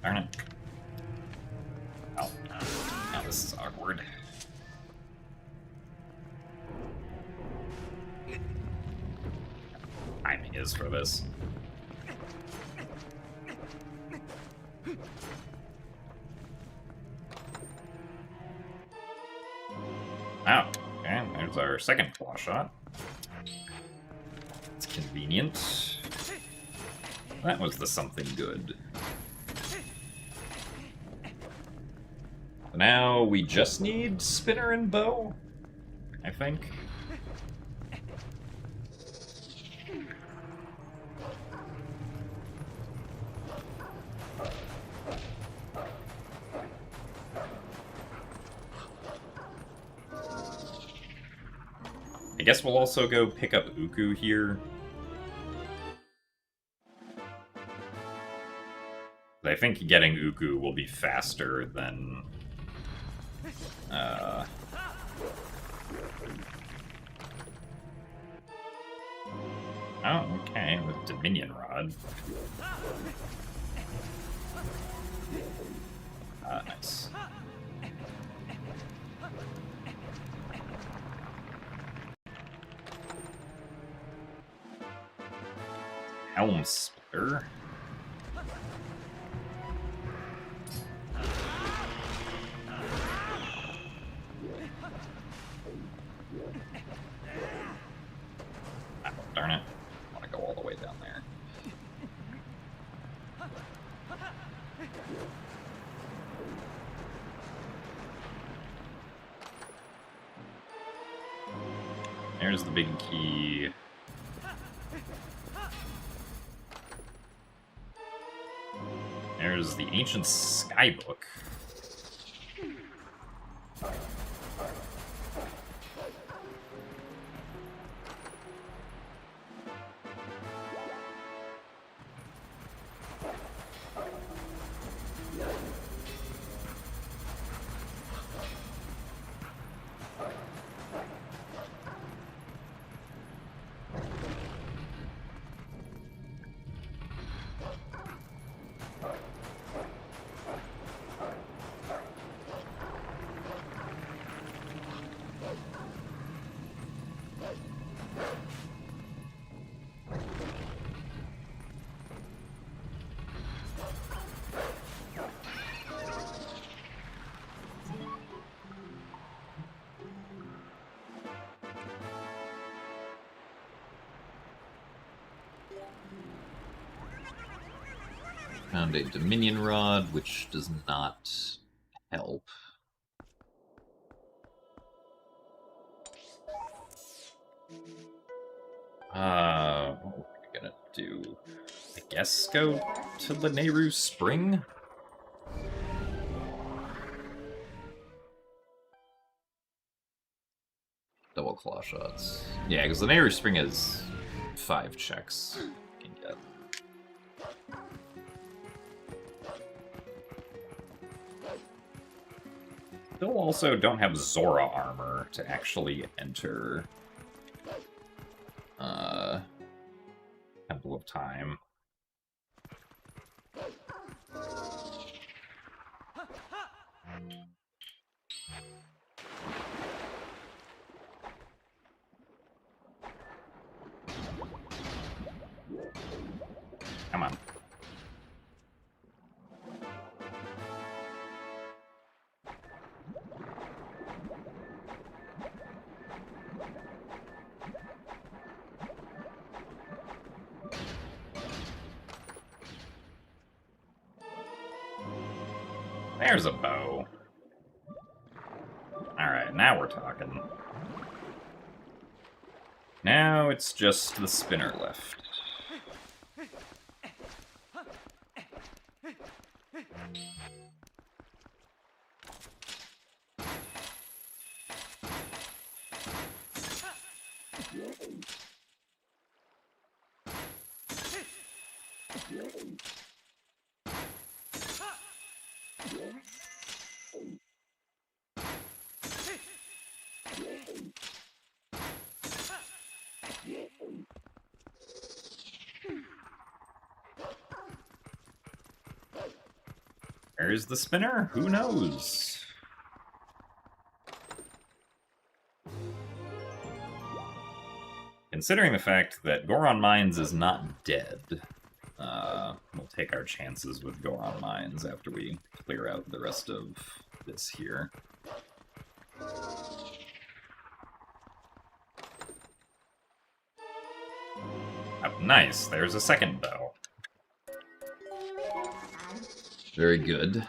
Darn it. Oh, now this is awkward. Timing is for this. Oh, okay, there's our second claw shot. It's convenient. That was the something good. Now we just need spinner and bow, I think. I guess we'll also go pick up Uku here. I think getting Uku will be faster than... Oh, okay, with Dominion Rod. Nice. Helm Splitter. Oh, darn it. I want to go all the way down there. There's the big key. There's the ancient skybook. Found a Dominion Rod, which does not help. What are we gonna do? I guess go to the Nehru Spring? Double claw shots. Yeah, because the Nehru Spring has 5 checks you can get. Still also don't have Zora armor to actually enter Temple of Time. Come on. There's a bow. Alright, now we're talking. Now it's just the spinner left. Where's the spinner? Who knows? Considering the fact that Goron Mines is not dead, we'll take our chances with Goron Mines after we clear out the rest of this here. Oh, nice, there's a second bow. Very good.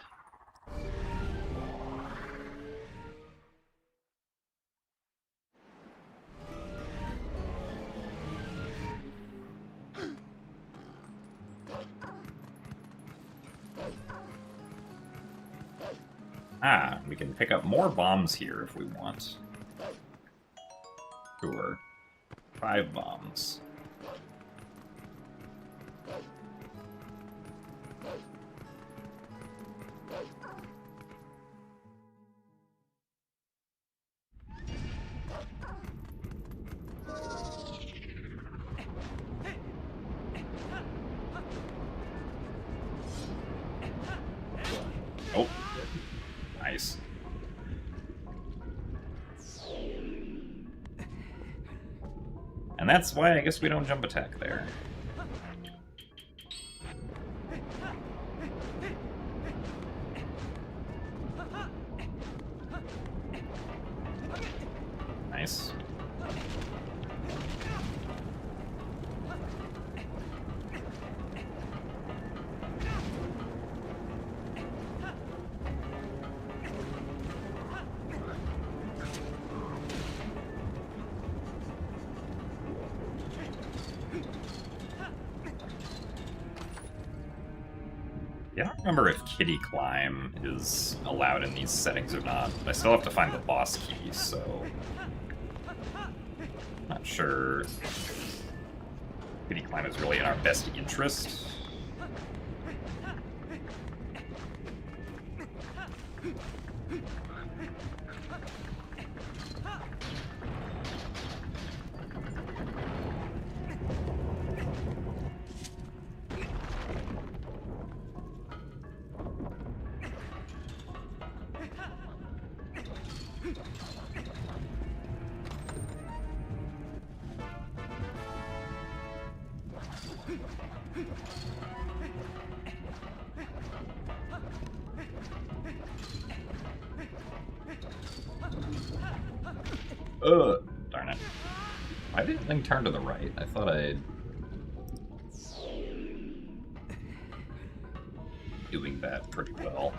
Ah, we can pick up more bombs here if we want. Sure. 5 bombs. Oh, nice. And that's why I guess we don't jump attack there. Nice. Yeah, I don't remember if kitty climb is allowed in these settings or not, but I still have to find the boss key, so... Not sure kitty climb is really in our best interest. Darn it. Why didn't thing turn to the right? I thought I'd... doing that pretty well.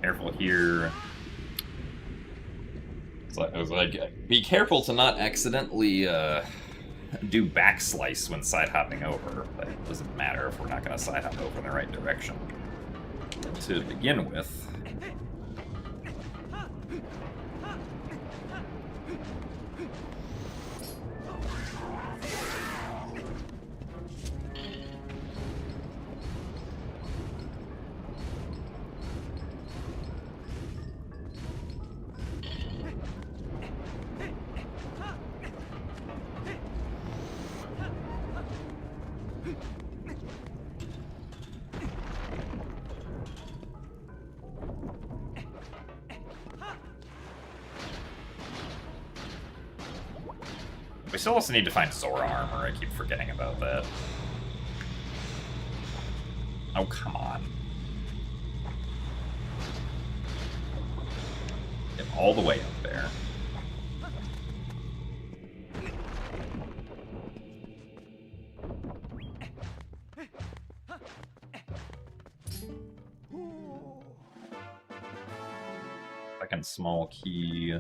Careful here. I was like, be careful to not accidentally do back slice when side hopping over, but it doesn't matter if we're not going to side hop over in the right direction to begin with. We still also need to find Zora armor. I keep forgetting about that. Oh, come on. Get all the way up there. Second small key.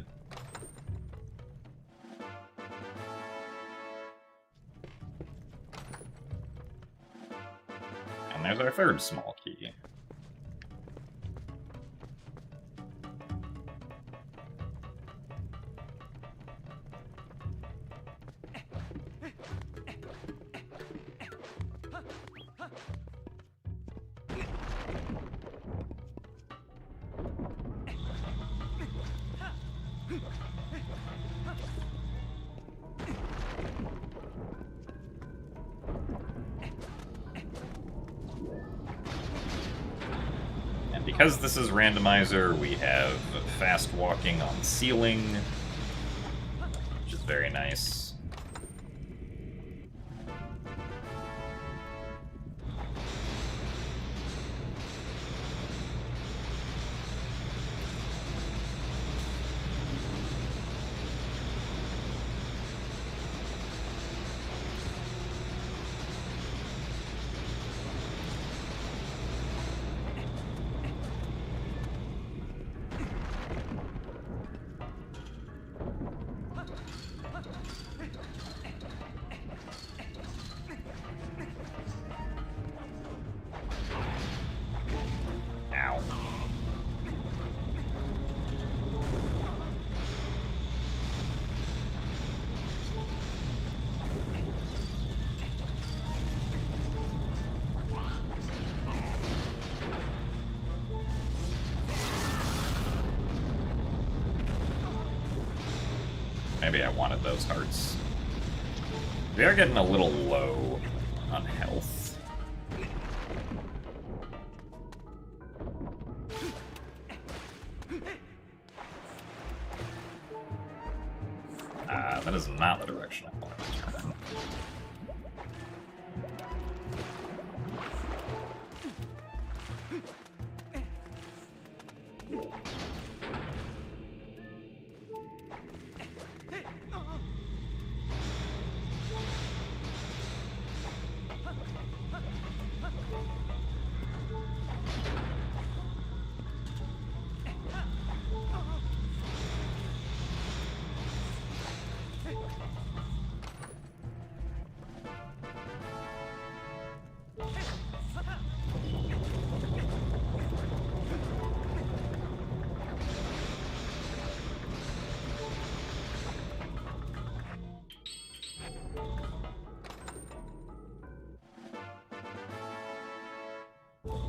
And there's our third small key. Because this is Randomizer, we have fast walking on ceiling, which is very nice. Maybe I wanted those hearts. We are getting a little low on health. That is not the direction I wanted to turn.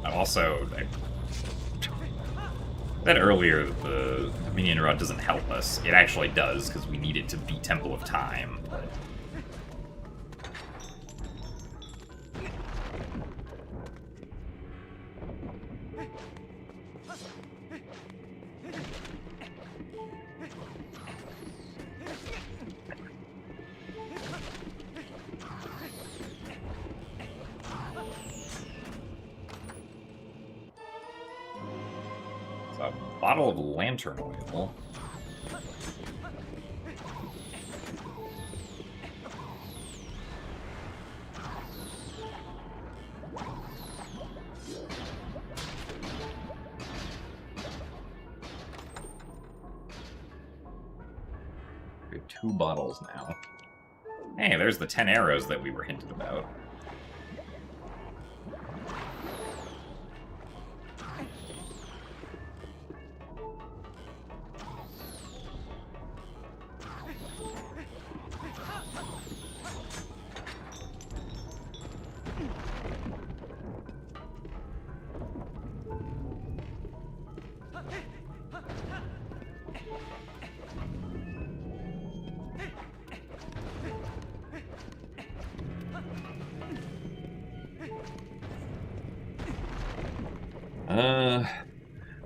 Also, I said earlier that the minion rod doesn't help us. It actually does, because we need it to beat Temple of Time. But... a bottle of lantern oil. We have 2 bottles now. Hey, there's the 10 arrows that we were hinted about.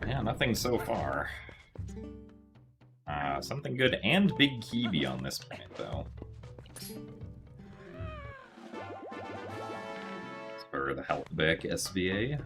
Yeah, nothing so far. Something good and big key beyond this point, though. Or the health back SVA.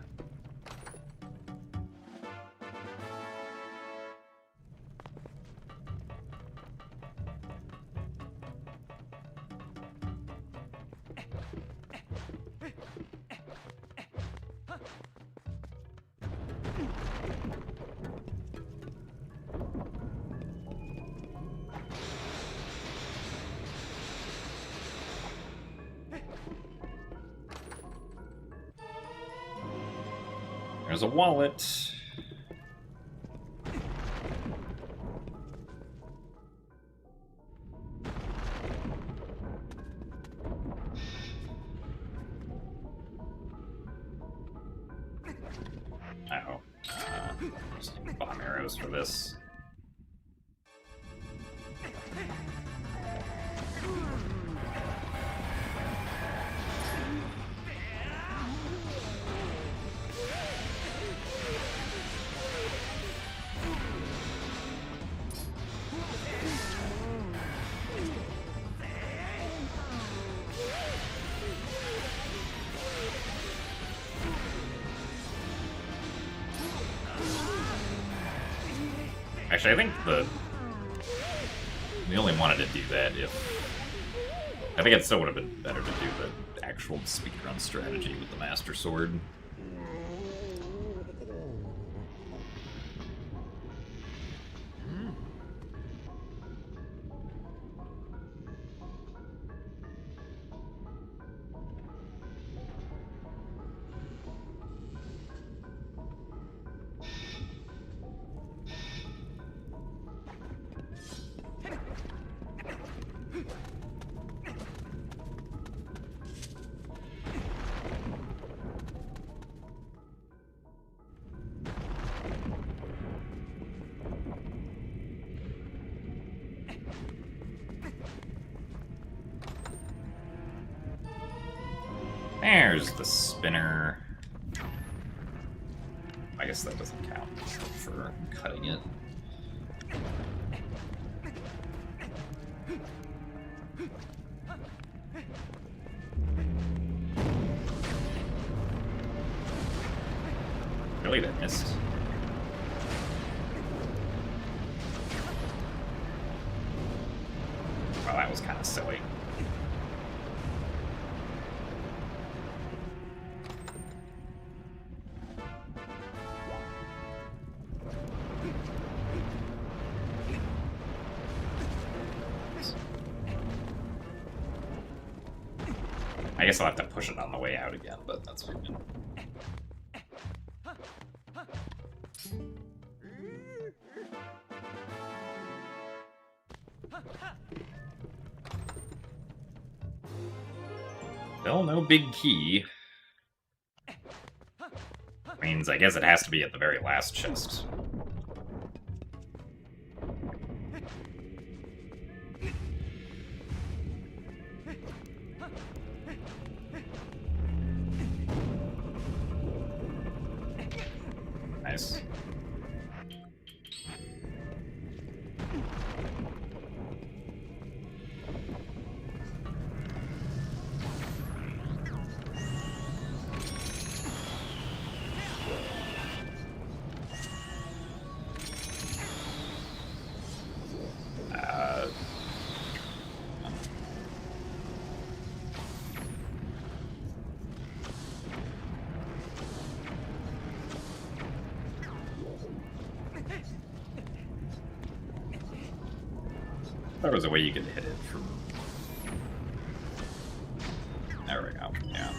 There's a wallet. Oh. Just need bomb arrows for this. Actually, I think we only wanted to do that if... I think it still would have been better to do the actual speedrun strategy with the Master Sword. There's the spinner. I guess that doesn't count for cutting it. Really, that missed. Well, that was kind of silly. I guess I'll have to push it on the way out again, but that's fine. Still no big key. Means I guess it has to be at the very last chest. Nice. There was a way you could hit it from... There we go, yeah.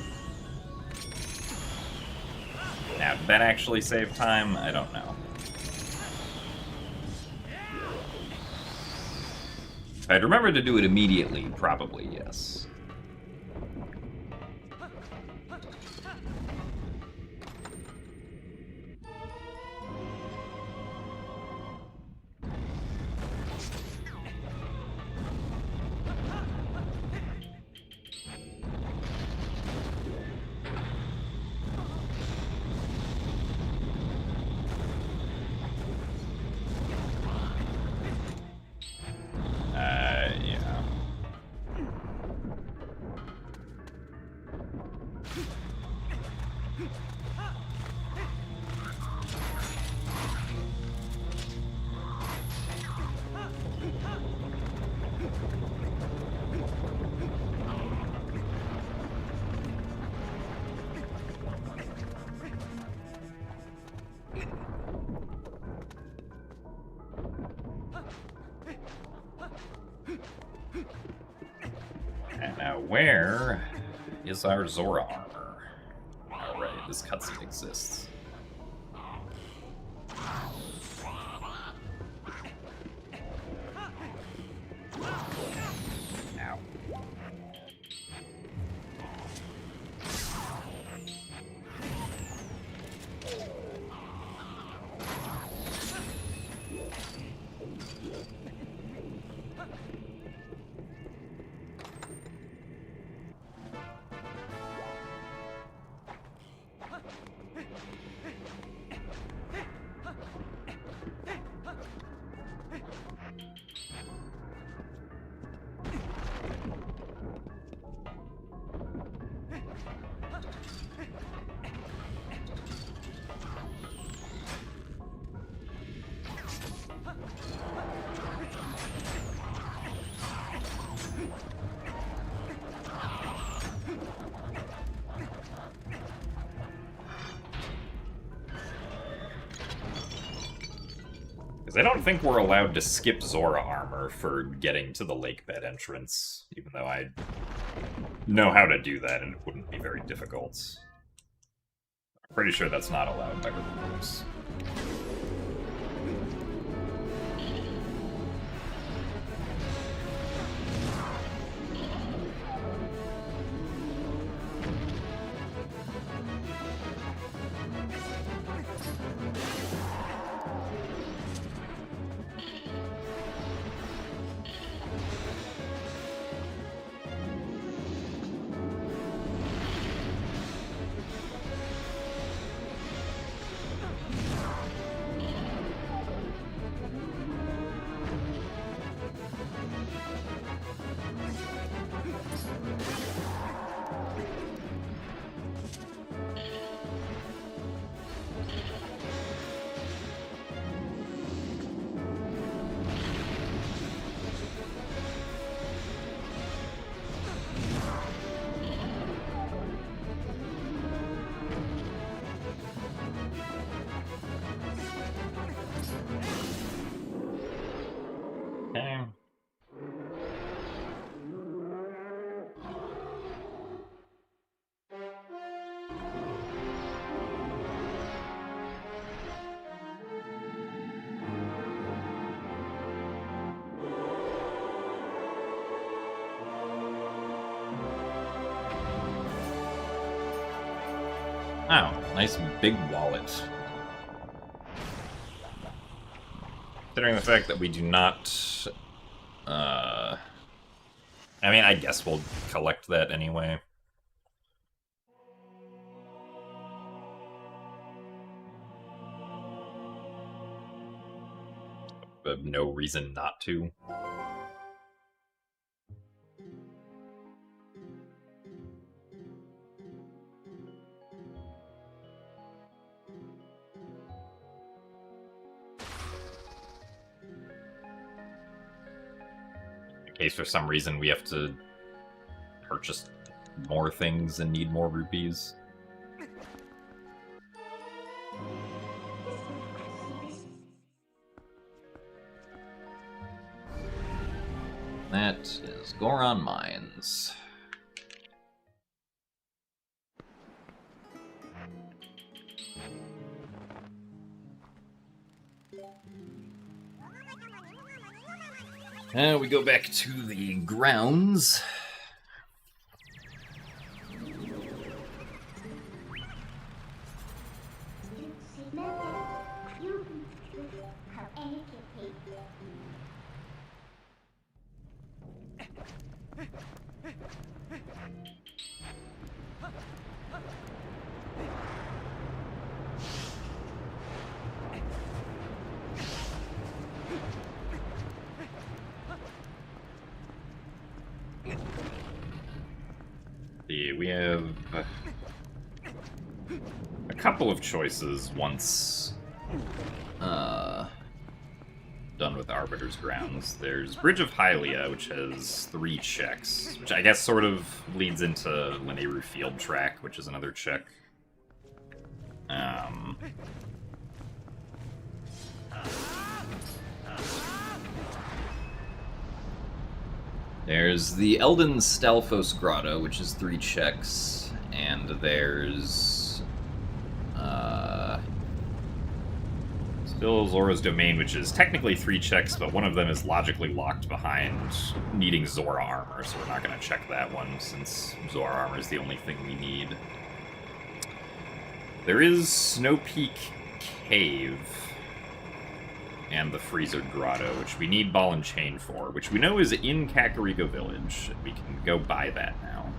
Now, did that actually save time? I don't know. If I'd remember to do it immediately, probably yes. Where is our Zora armor? Alright, this cutscene exists. Ow. Because I don't think we're allowed to skip Zora armor for getting to the lake bed entrance, even though I know how to do that and it wouldn't be very difficult. I'm pretty sure that's not allowed by the rules. Okay. Wow, nice big wallet. Considering the fact that we do not... I mean, I guess we'll collect that anyway. But no reason not to. In case for some reason we have to purchase more things and need more rupees. That is Goron Mines. And we go back to the grounds. We have a couple of choices once done with Arbiter's grounds. There's Bridge of Hylia, which has 3 checks, which I guess sort of leads into Lineru Field Track, which is another check. There's the Elden Stalfos Grotto, which is 3 checks, and there's still Zora's Domain, which is technically 3 checks, but one of them is logically locked behind needing Zora armor, so we're not going to check that one, since Zora armor is the only thing we need. There is Snow Peak Cave and the Freezer Grotto, which we need Ball and Chain for, which we know is in Kakariko Village. We can go buy that now.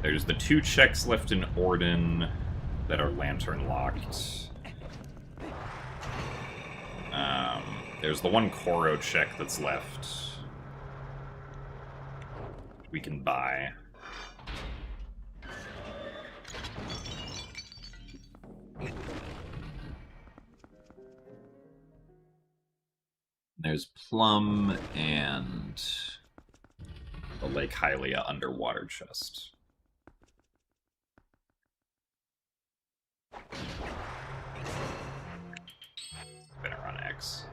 There's the 2 checks left in Orden that are lantern locked. There's the 1 Koro check that's left. We can buy. There's Plum and the Lake Hylia underwater chest. Better run X.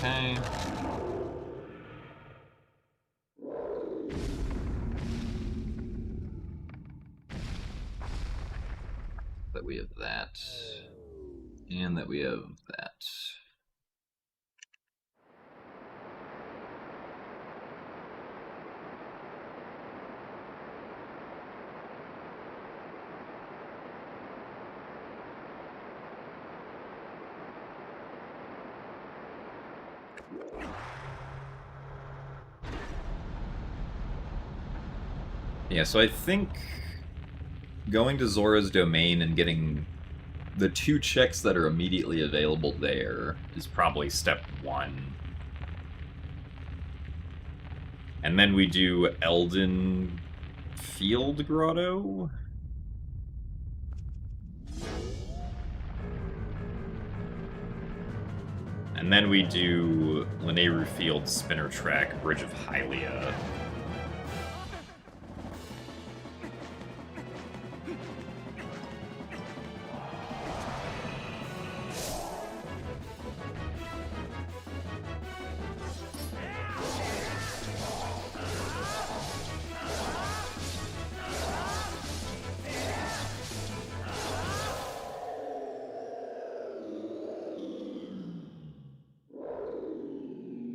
Okay. That we have that, and that we have that. Yeah, so I think going to Zora's Domain and getting the 2 checks that are immediately available there is probably step 1. And then we do Elden Field Grotto? And then we do Lanayru Field Spinner Track, Bridge of Hylia.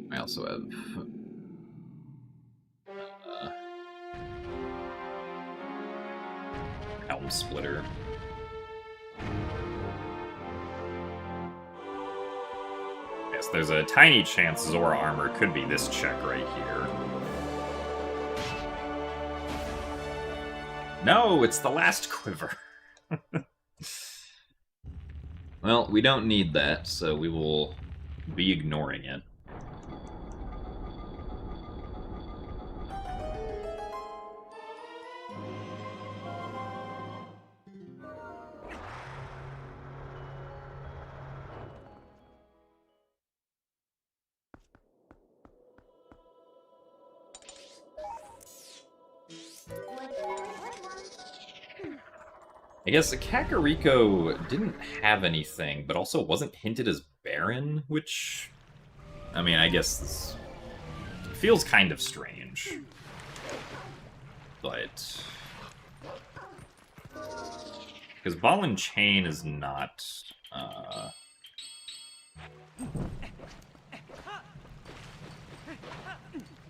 I also have Helm Splitter. Yes, there's a tiny chance Zora armor could be this check right here. No, it's the last quiver. Well, we don't need that, so we will be ignoring it. I guess Kakariko didn't have anything, but also wasn't hinted as barren, which, I mean, I guess this feels kind of strange. But because Ball and Chain is not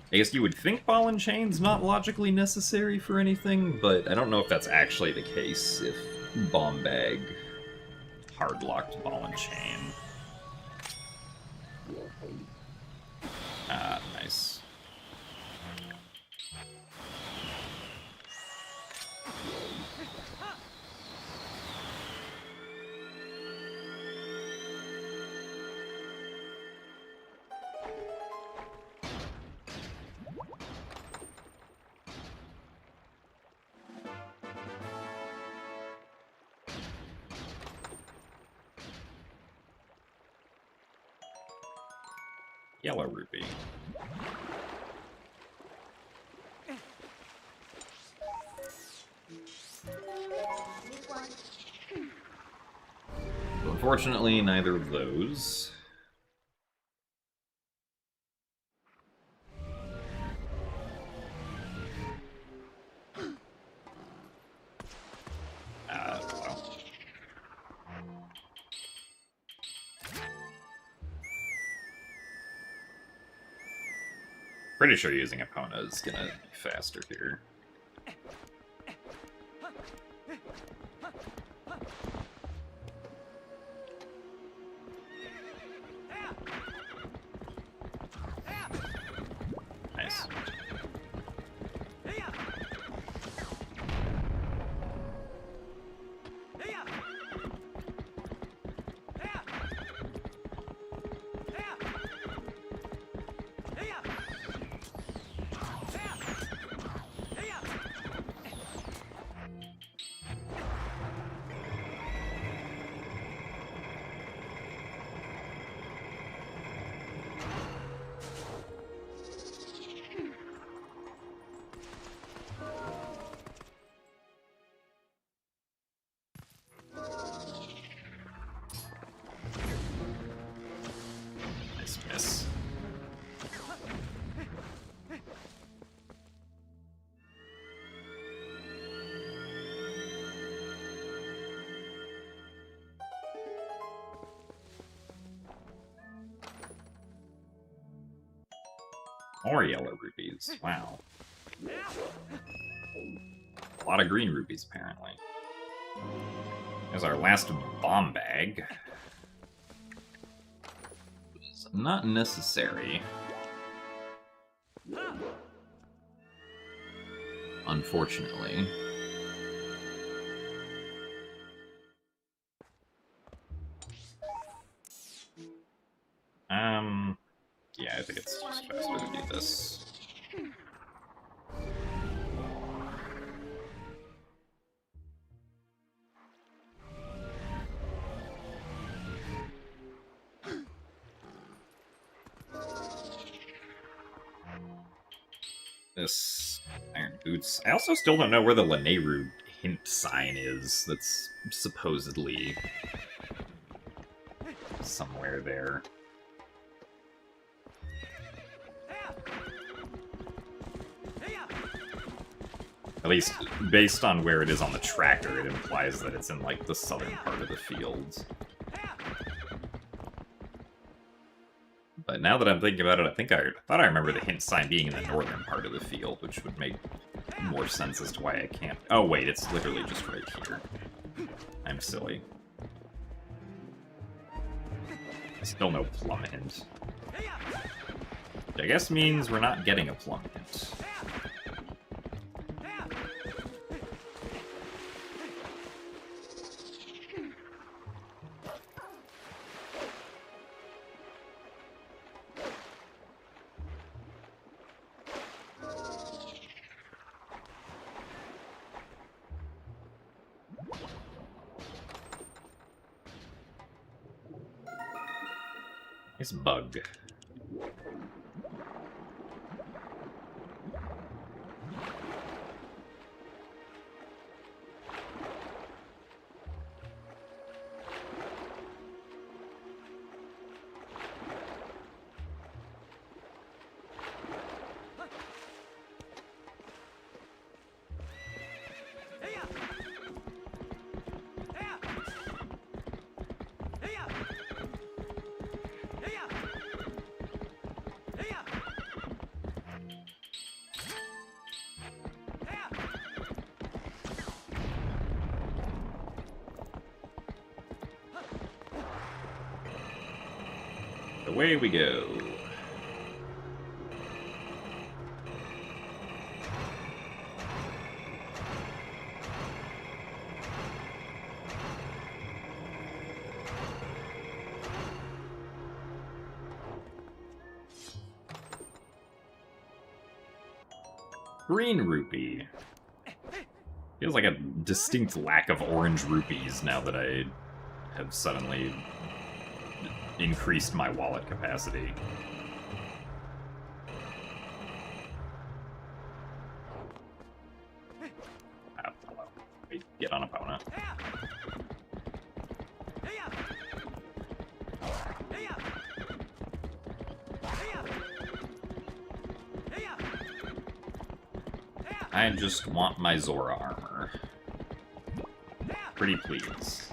I guess you would think Ball and Chain's not logically necessary for anything, but I don't know if that's actually the case if Bombag hard-locked Ball and Chain. Ah, nice. Yellow rupee. Unfortunately, neither of those. Well. Pretty sure using Epona is gonna be faster here. Nice. Miss. More yellow rupees. Wow. A lot of green rupees, apparently. There's our last bomb bag. It's not necessary. Unfortunately. Yeah, I think it's just faster to do this. This Iron Boots. I also still don't know where the Lanayru hint sign is. That's supposedly somewhere there. At least, based on where it is on the tracker, it implies that it's in, like, the southern part of the field. But now that I'm thinking about it, I thought I remember the hint sign being in the northern part of the field, which would make more sense as to why I can't... Oh, wait, it's literally just right here. I'm silly. Still no plum hint. Which I guess means we're not getting a plum hint. Nice bug. Away we go. Green rupee. Feels like a distinct lack of orange rupees now that I have suddenly increased my wallet capacity. Wait, get on opponent. I just want my Zora armor. Pretty please.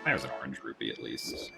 There's an orange rupee at least.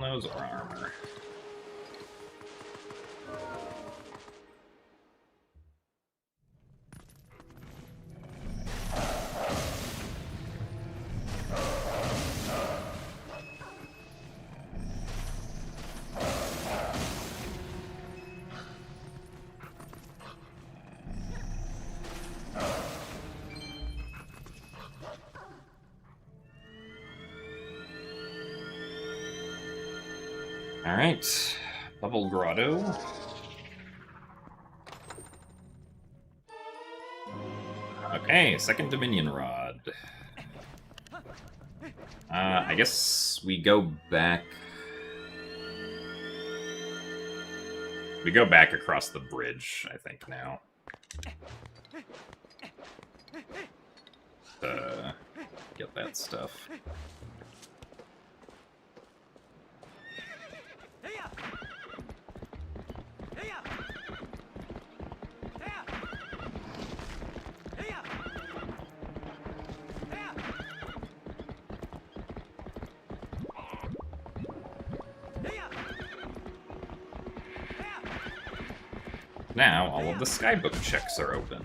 Nose or armor. Alright, Bubble Grotto. Okay, second Dominion Rod. I guess we go back... We go back across the bridge, I think, now. Get that stuff. Now, all of the Skybook checks are open.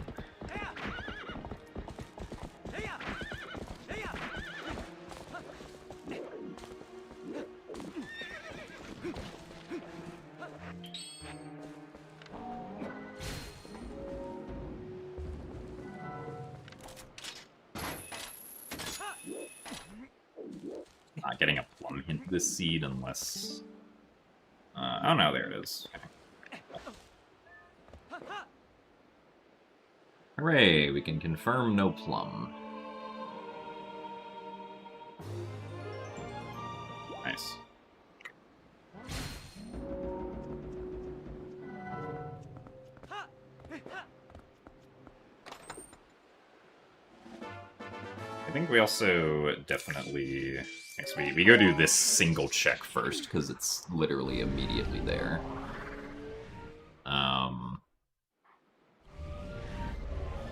Not getting a plum hint this seed unless... oh no, there it is. Okay. Hooray, we can confirm no plum. Nice. I think we also definitely... we go do this single check first, because it's literally immediately there.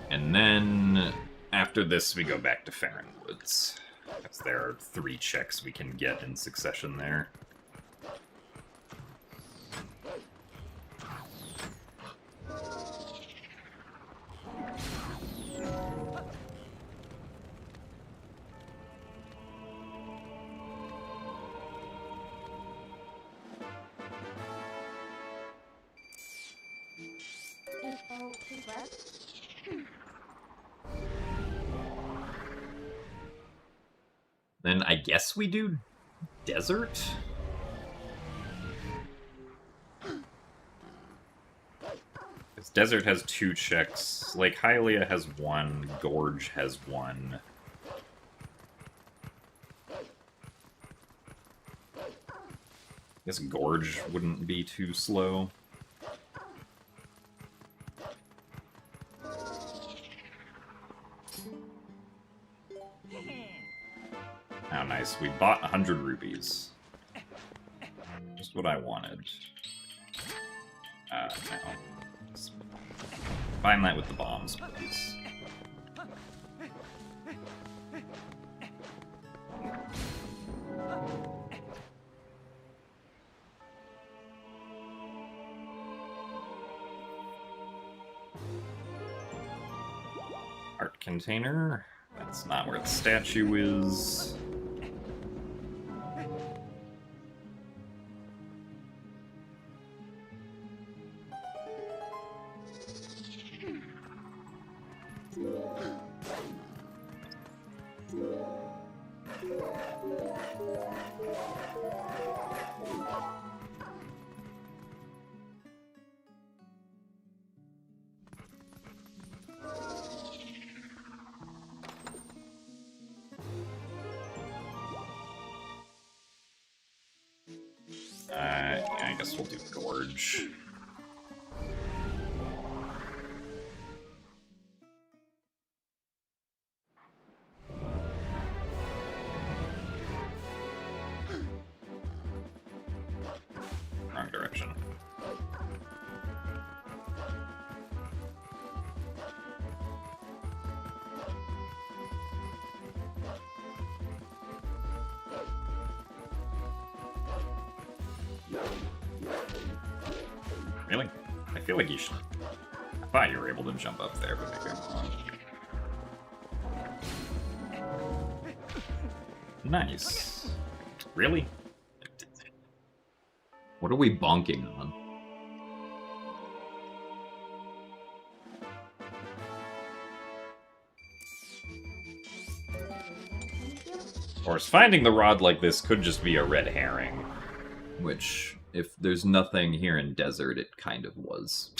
And then, after this, we go back to Farron Woods. Because there are 3 checks we can get in succession there. Then I guess we do Desert? Because Desert has 2 checks, Lake Hylia has 1, Gorge has 1. guess Gorge wouldn't be too slow. Oh, nice. We bought 100 rubies. Just what I wanted. Now. Let's combine that with the bombs, please. Art container. That's not where the statue is. I guess we'll do Gorge. Wrong direction. Really? I feel like you should... I thought you were able to jump up there, but maybe I'm wrong. Nice. Really? What are we bonking on? Of course, finding the rod like this could just be a red herring. Which, if there's nothing here in Desert, it kind of was.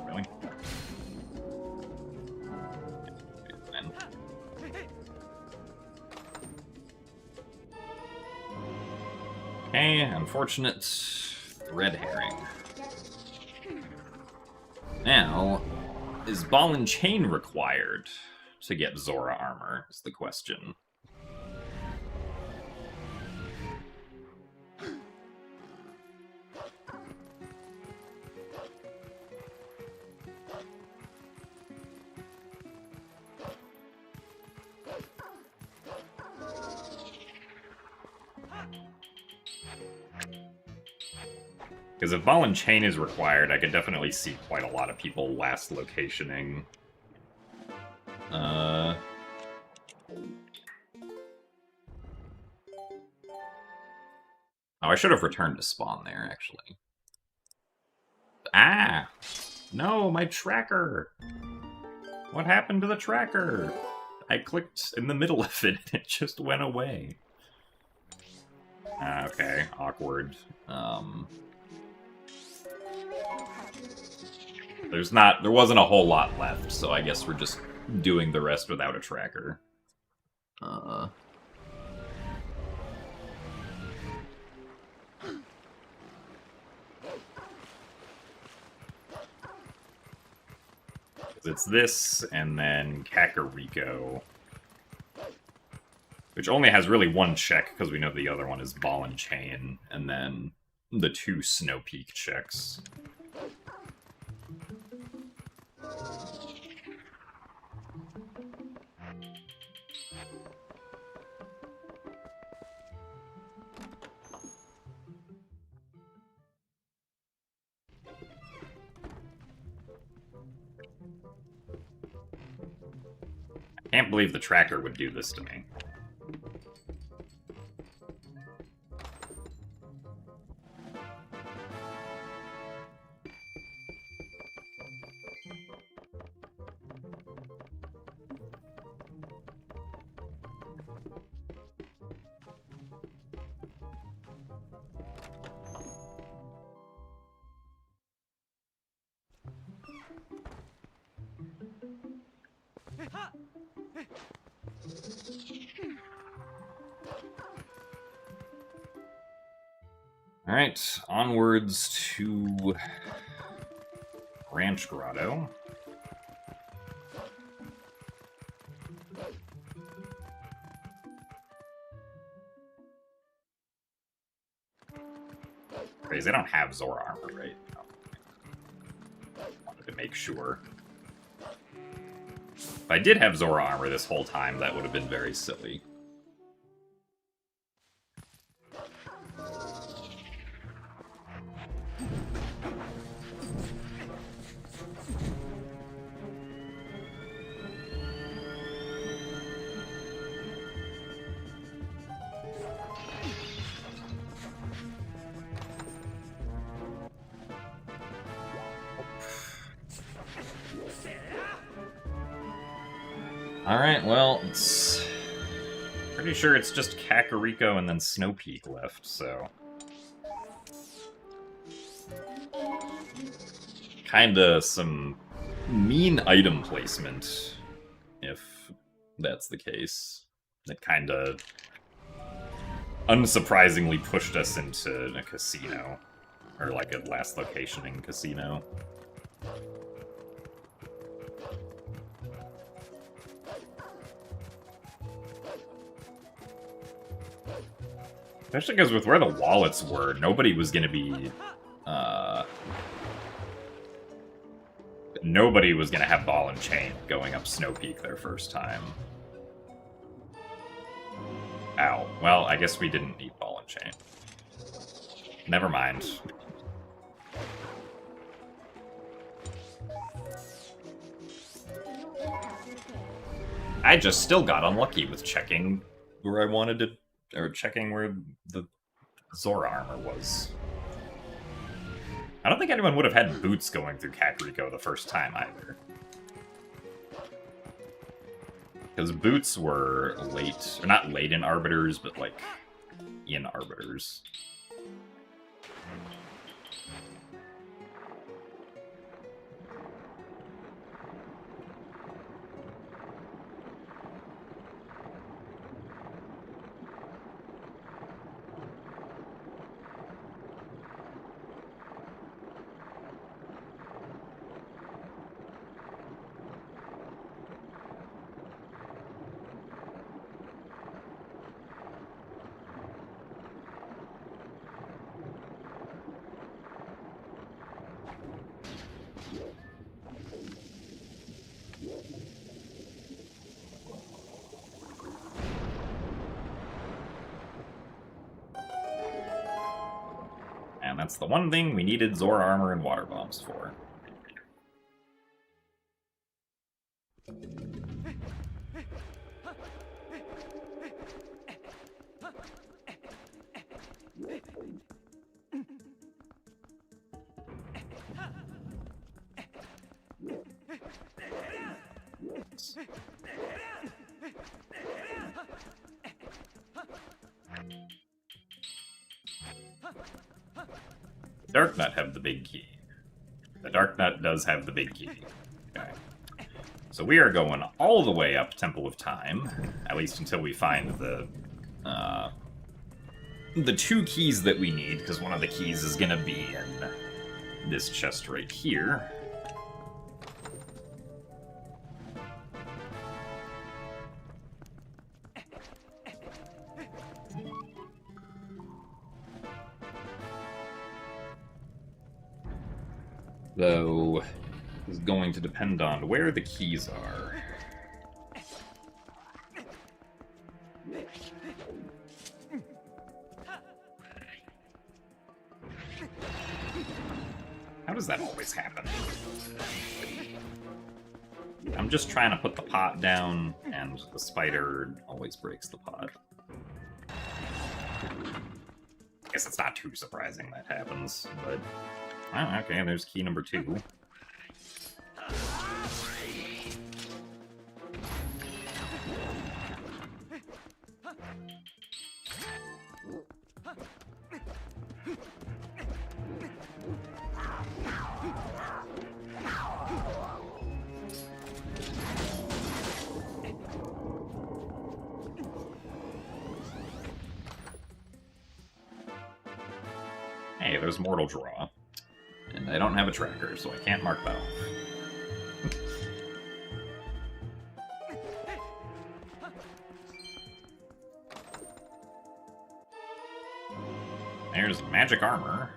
Really? Okay, unfortunate red herring. Now, is ball and chain required to get Zora armor, is the question. Because if ball and chain is required, I could definitely see quite a lot of people last locationing. Oh, I should have returned to spawn there, actually. Ah! No, my tracker! What happened to the tracker? I clicked in the middle of it and it just went away. Okay, awkward. There wasn't a whole lot left, so I guess we're just doing the rest without a tracker. It's this, and then Kakariko. Which only has really one check, because we know the other one is ball and chain, and then the 2 Snow Peak checks. Can't believe the tracker would do this to me. Alright, onwards to Ranch Grotto. Crazy, I don't have Zora armor, right? No. Wanted to make sure. If I did have Zora armor this whole time, that would have been very silly. Alright, well, it's pretty sure it's just Kakariko and then Snow Peak left, so... Kinda some mean item placement, if that's the case. It kinda unsurprisingly pushed us into a casino, or like a last location in casino. Especially because with where the wallets were, nobody was going to be... nobody was going to have Ball and Chain going up Snow Peak their first time. Ow. Well, I guess we didn't need Ball and Chain. Never mind. I just still got unlucky with checking where I wanted to... or checking where the Zora armor was. I don't think anyone would have had boots going through Kakariko the first time either. Because boots were late, or not late in Arbiters, but like in Arbiters. And that's the one thing we needed Zora armor and water bombs for. Dark Nut have the big key. The Dark Nut does have the big key. Okay. So we are going all the way up Temple of Time, at least until we find the two keys that we need, because one of the keys is going to be in this chest right here. Though, is going to depend on where the keys are. How does that always happen? I'm just trying to put the pot down, and the spider always breaks the pot. I guess it's not too surprising that happens, but... Oh, okay, there's key number 2. Hey, there's Mortal Draw. And I don't have a tracker, so I can't mark that off. There's magic armor.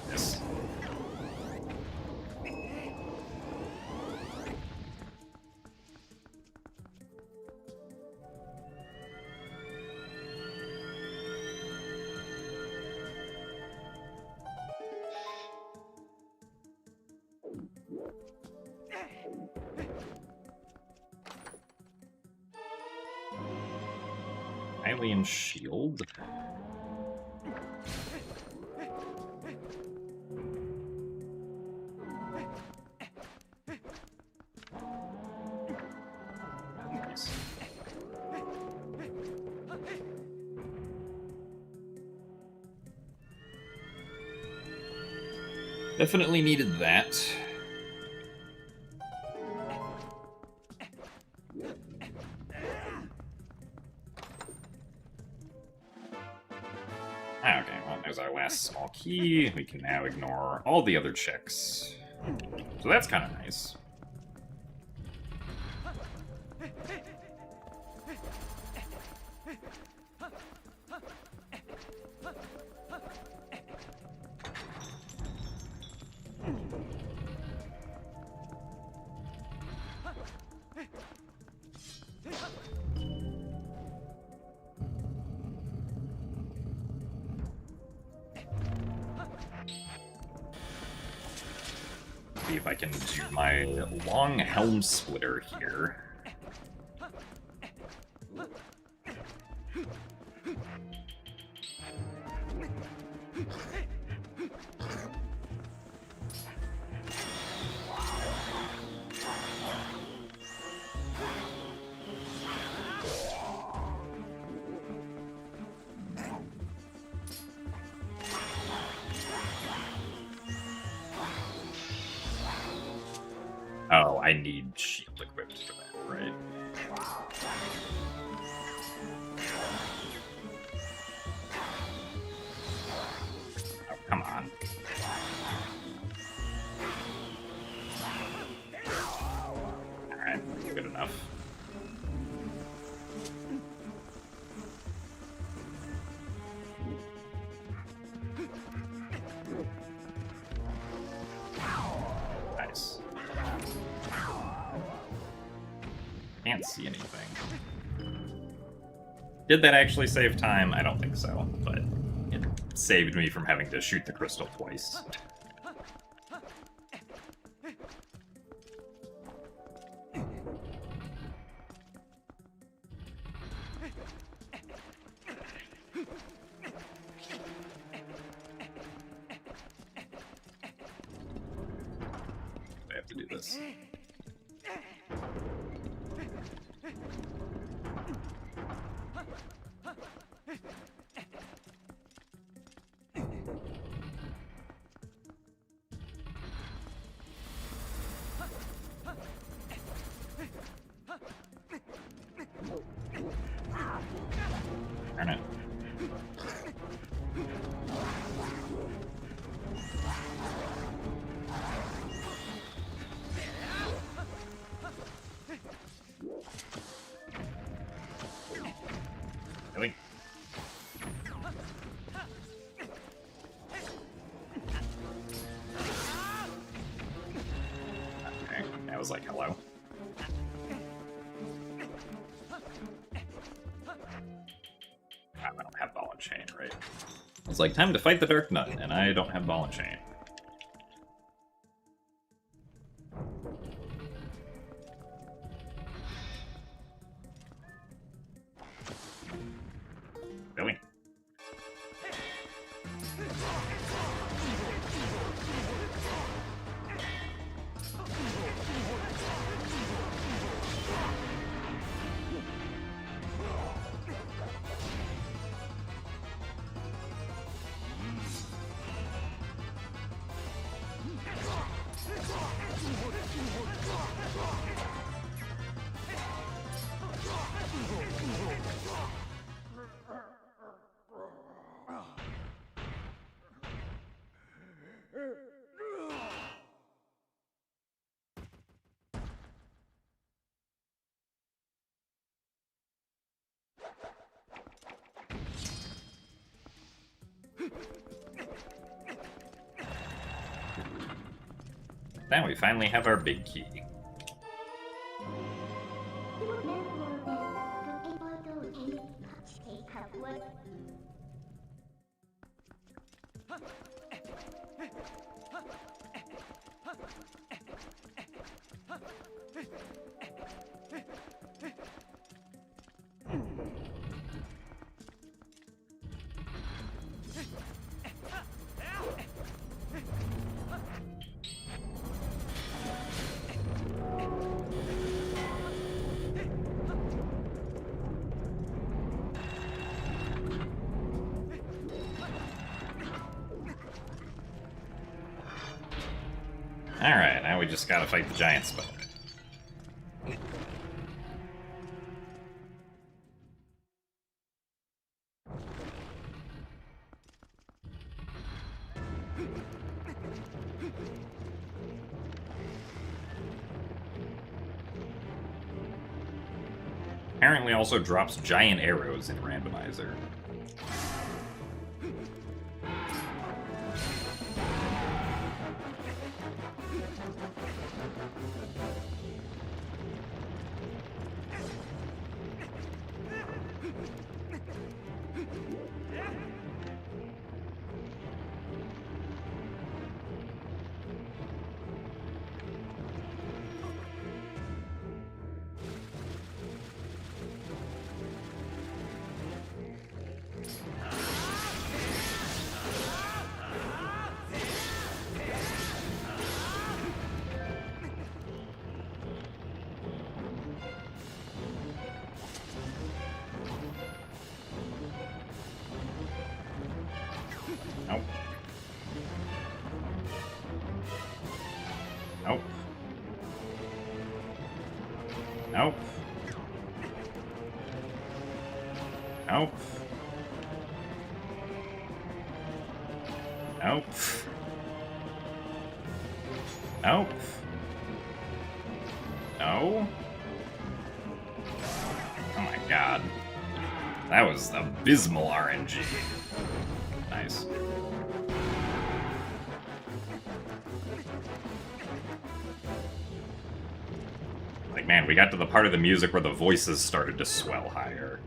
This. Alien shield. Definitely needed that. Okay, well, there's our last small key. We can now ignore all the other checks. So that's kind of nice. See if I can do my long helm splitter here. Oh, I need shield equipped for that, right? Oh, come on. Alright, good enough. Nice. Can't see anything. Did that actually save time? I don't think so, but it saved me from having to shoot the crystal twice. I have to do this. Darn it. Really? Okay, that was like, hello. I don't have ball and chain, right? It's like, time to fight the Dark Nut, and I don't have ball and chain. Really? Now we finally have our big key. Alright, now we just gotta fight the giant spider. Apparently also drops giant arrows in Randomizer. Nope. Nope. Nope. Nope. Nope. Nope. No. Oh my god. That was abysmal RNG. Nice. Like, man, we got to the part of the music where the voices started to swell higher.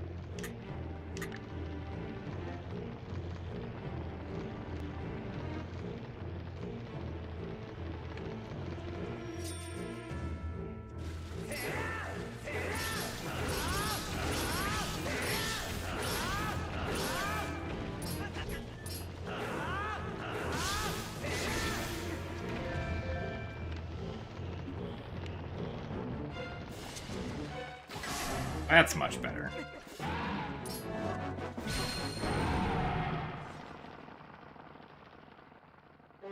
That's much better.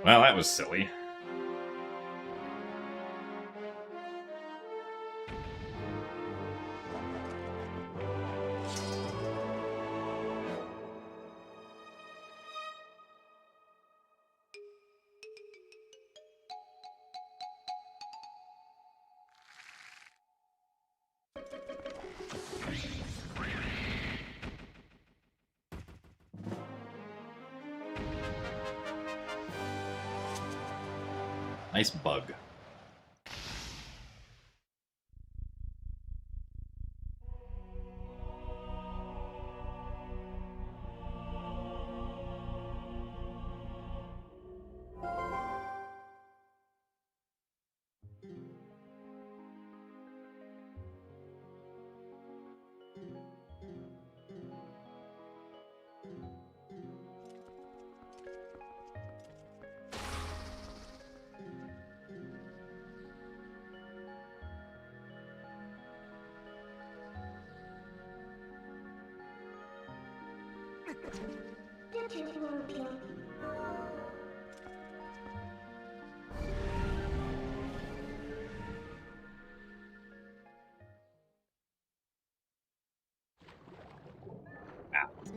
Well, that was silly. Nice bug.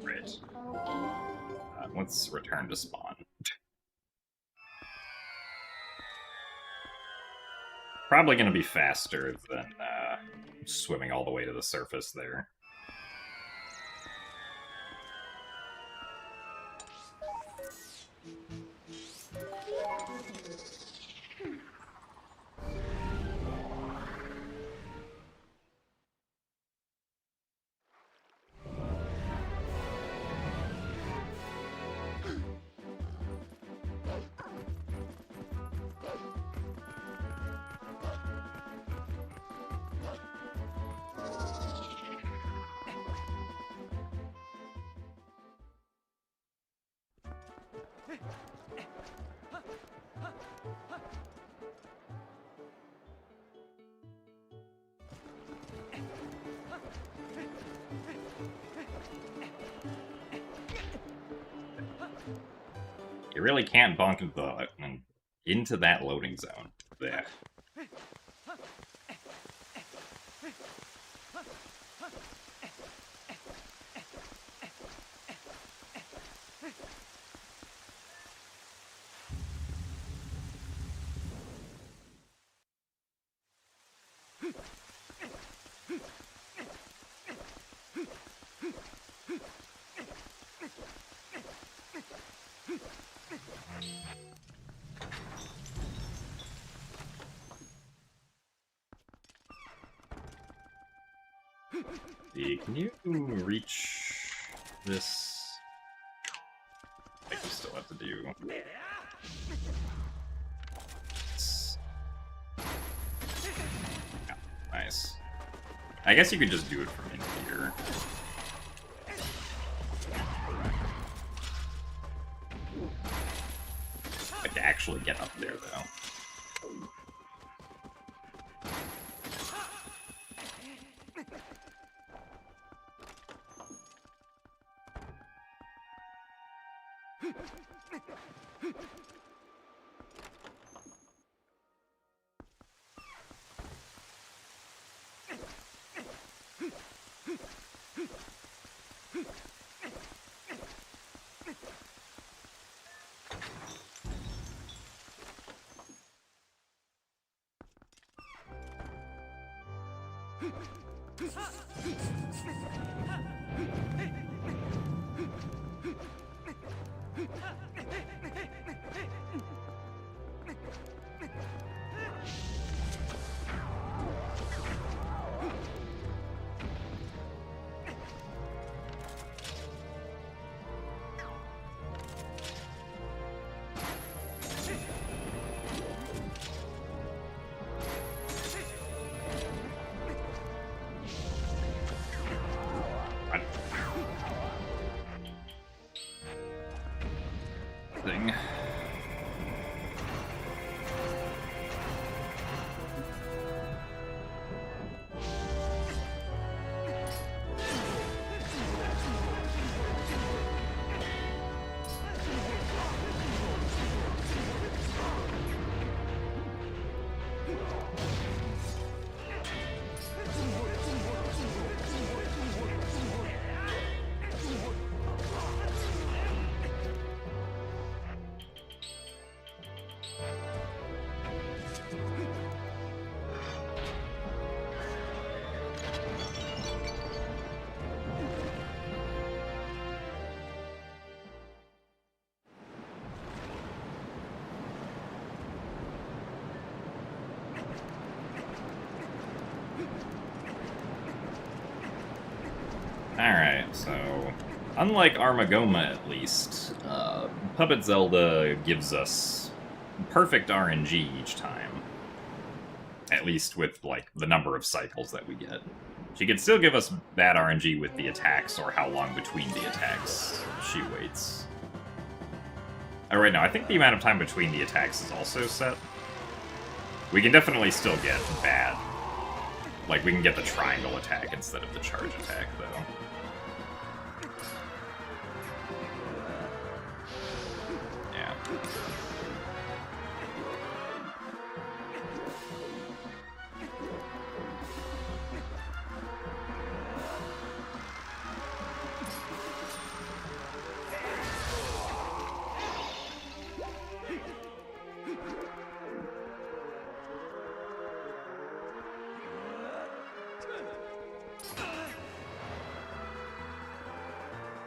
Right. Let's return to spawn. Probably going to be faster than swimming all the way to the surface there. You really can't bonk into that loading zone. There. Can you reach this? I think you still have to do. Yeah, nice. I guess you could just do it from in here. Like to actually get up there, though. Thing. So, unlike Armagoma at least, Puppet Zelda gives us perfect RNG each time. At least with, like, the number of cycles that we get. She can still give us bad RNG with the attacks or how long between the attacks she waits. Oh, right, no, I think the amount of time between the attacks is also set. We can definitely still get bad. Like, we can get the triangle attack instead of the charge attack, though. Yeah.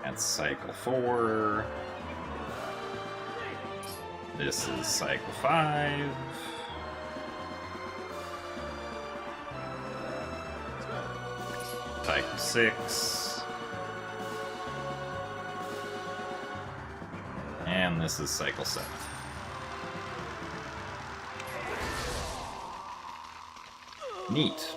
That's cycle 4. This is cycle 5. Cycle 6. And this is cycle 7. Neat.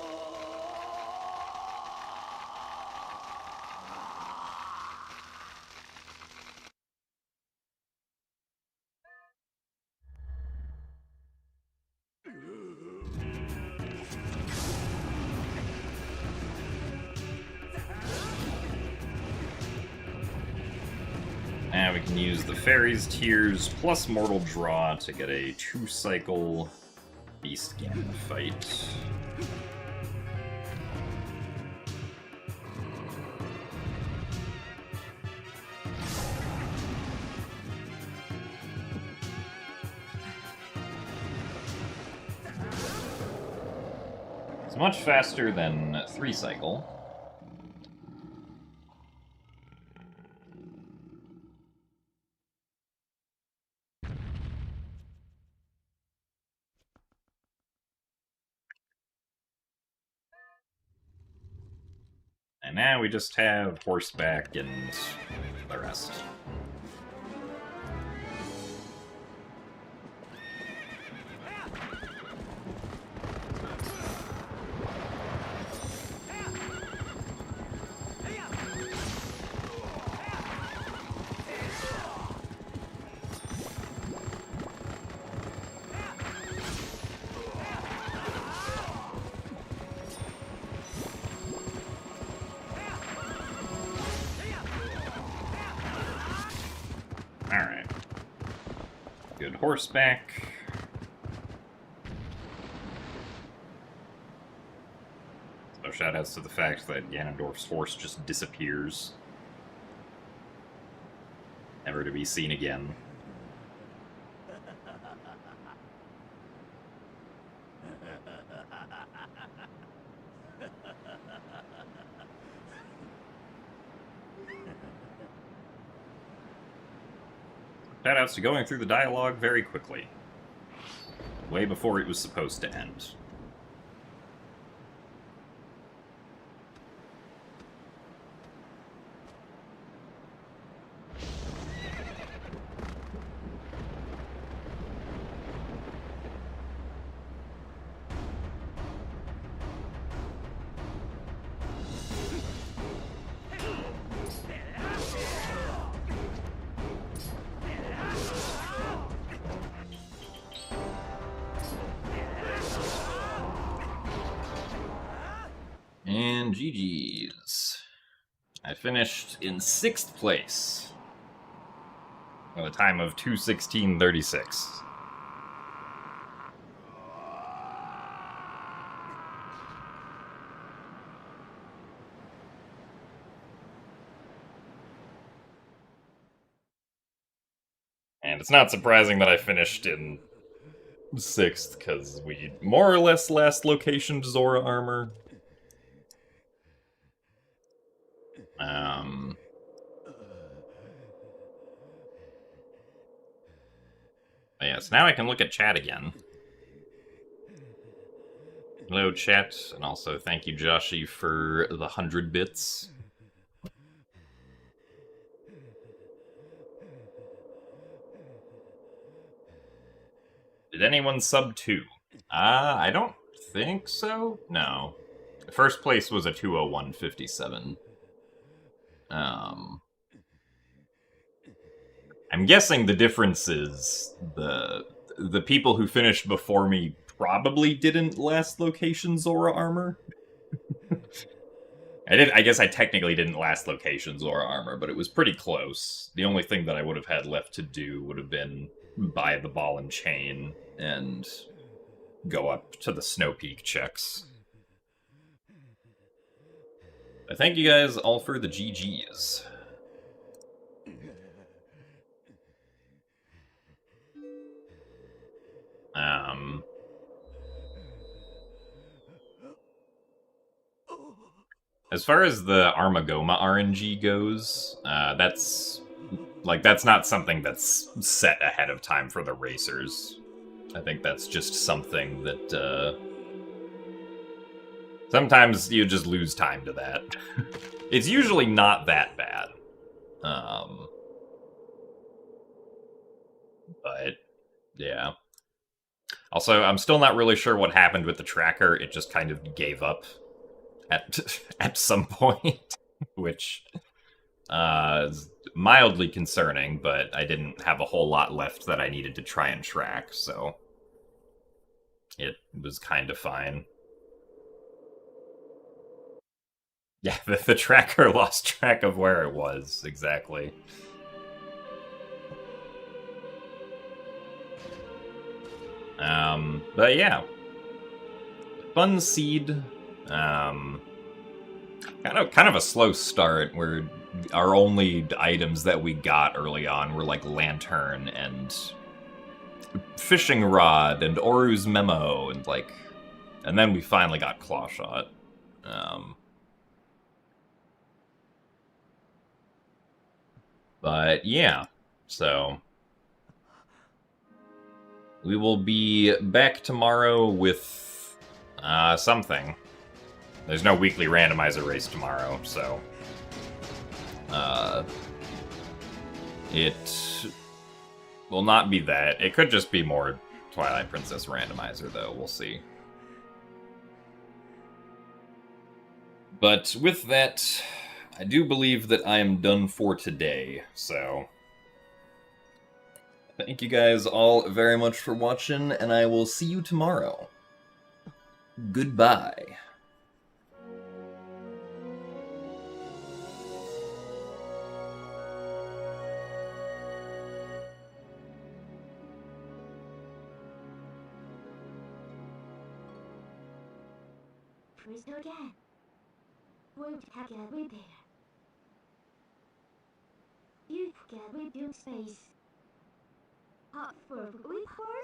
Now we can use the Fairies Tears plus Mortal Draw to get a 2-cycle Beast Ganon fight. It's much faster than 3-cycle. And now we just have horseback and the rest. Alright. Good horseback. So shoutouts to the fact that Ganondorf's horse just disappears. Never to be seen again. Shoutouts to going through the dialogue very quickly. Way before it was supposed to end. And GG's. I finished in 6th place with a time of 2:16:36. And it's not surprising that I finished in 6th, because we more or less last locationed Zora armor. Yes, now I can look at chat again. Hello, chat, and also thank you, Joshi, for the 100 bits. Did anyone sub 2? I don't think so. No. First place was a 201.57. I'm guessing the difference is the people who finished before me probably didn't last location Zora armor. I guess I technically didn't last location Zora armor, but it was pretty close. The only thing that I would have had left to do would have been buy the ball and chain and go up to the Snow Peak checks. I thank you guys all for the GGs. As far as the Armagoma RNG goes, that's not something that's set ahead of time for the racers. I think that's just something that sometimes you just lose time to that. It's usually not that bad. But yeah. Also, I'm still not really sure what happened with the tracker. It just kind of gave up at some point, which is mildly concerning, but I didn't have a whole lot left that I needed to try and track, so it was kind of fine. Yeah, the tracker lost track of where it was, exactly. But yeah. Fun seed. Kind of a slow start where our only items that we got early on were like lantern and fishing rod and Oru's memo and then we finally got claw shot. But yeah, so we will be back tomorrow with something. There's no weekly randomizer race tomorrow, so it will not be that. It could just be more Twilight Princess randomizer, though. We'll see. But with that, I do believe that I am done for today, so thank you guys all very much for watching, and I will see you tomorrow. Goodbye. Crystal again. Won't have a repair. You get rebuild space. Hot for report.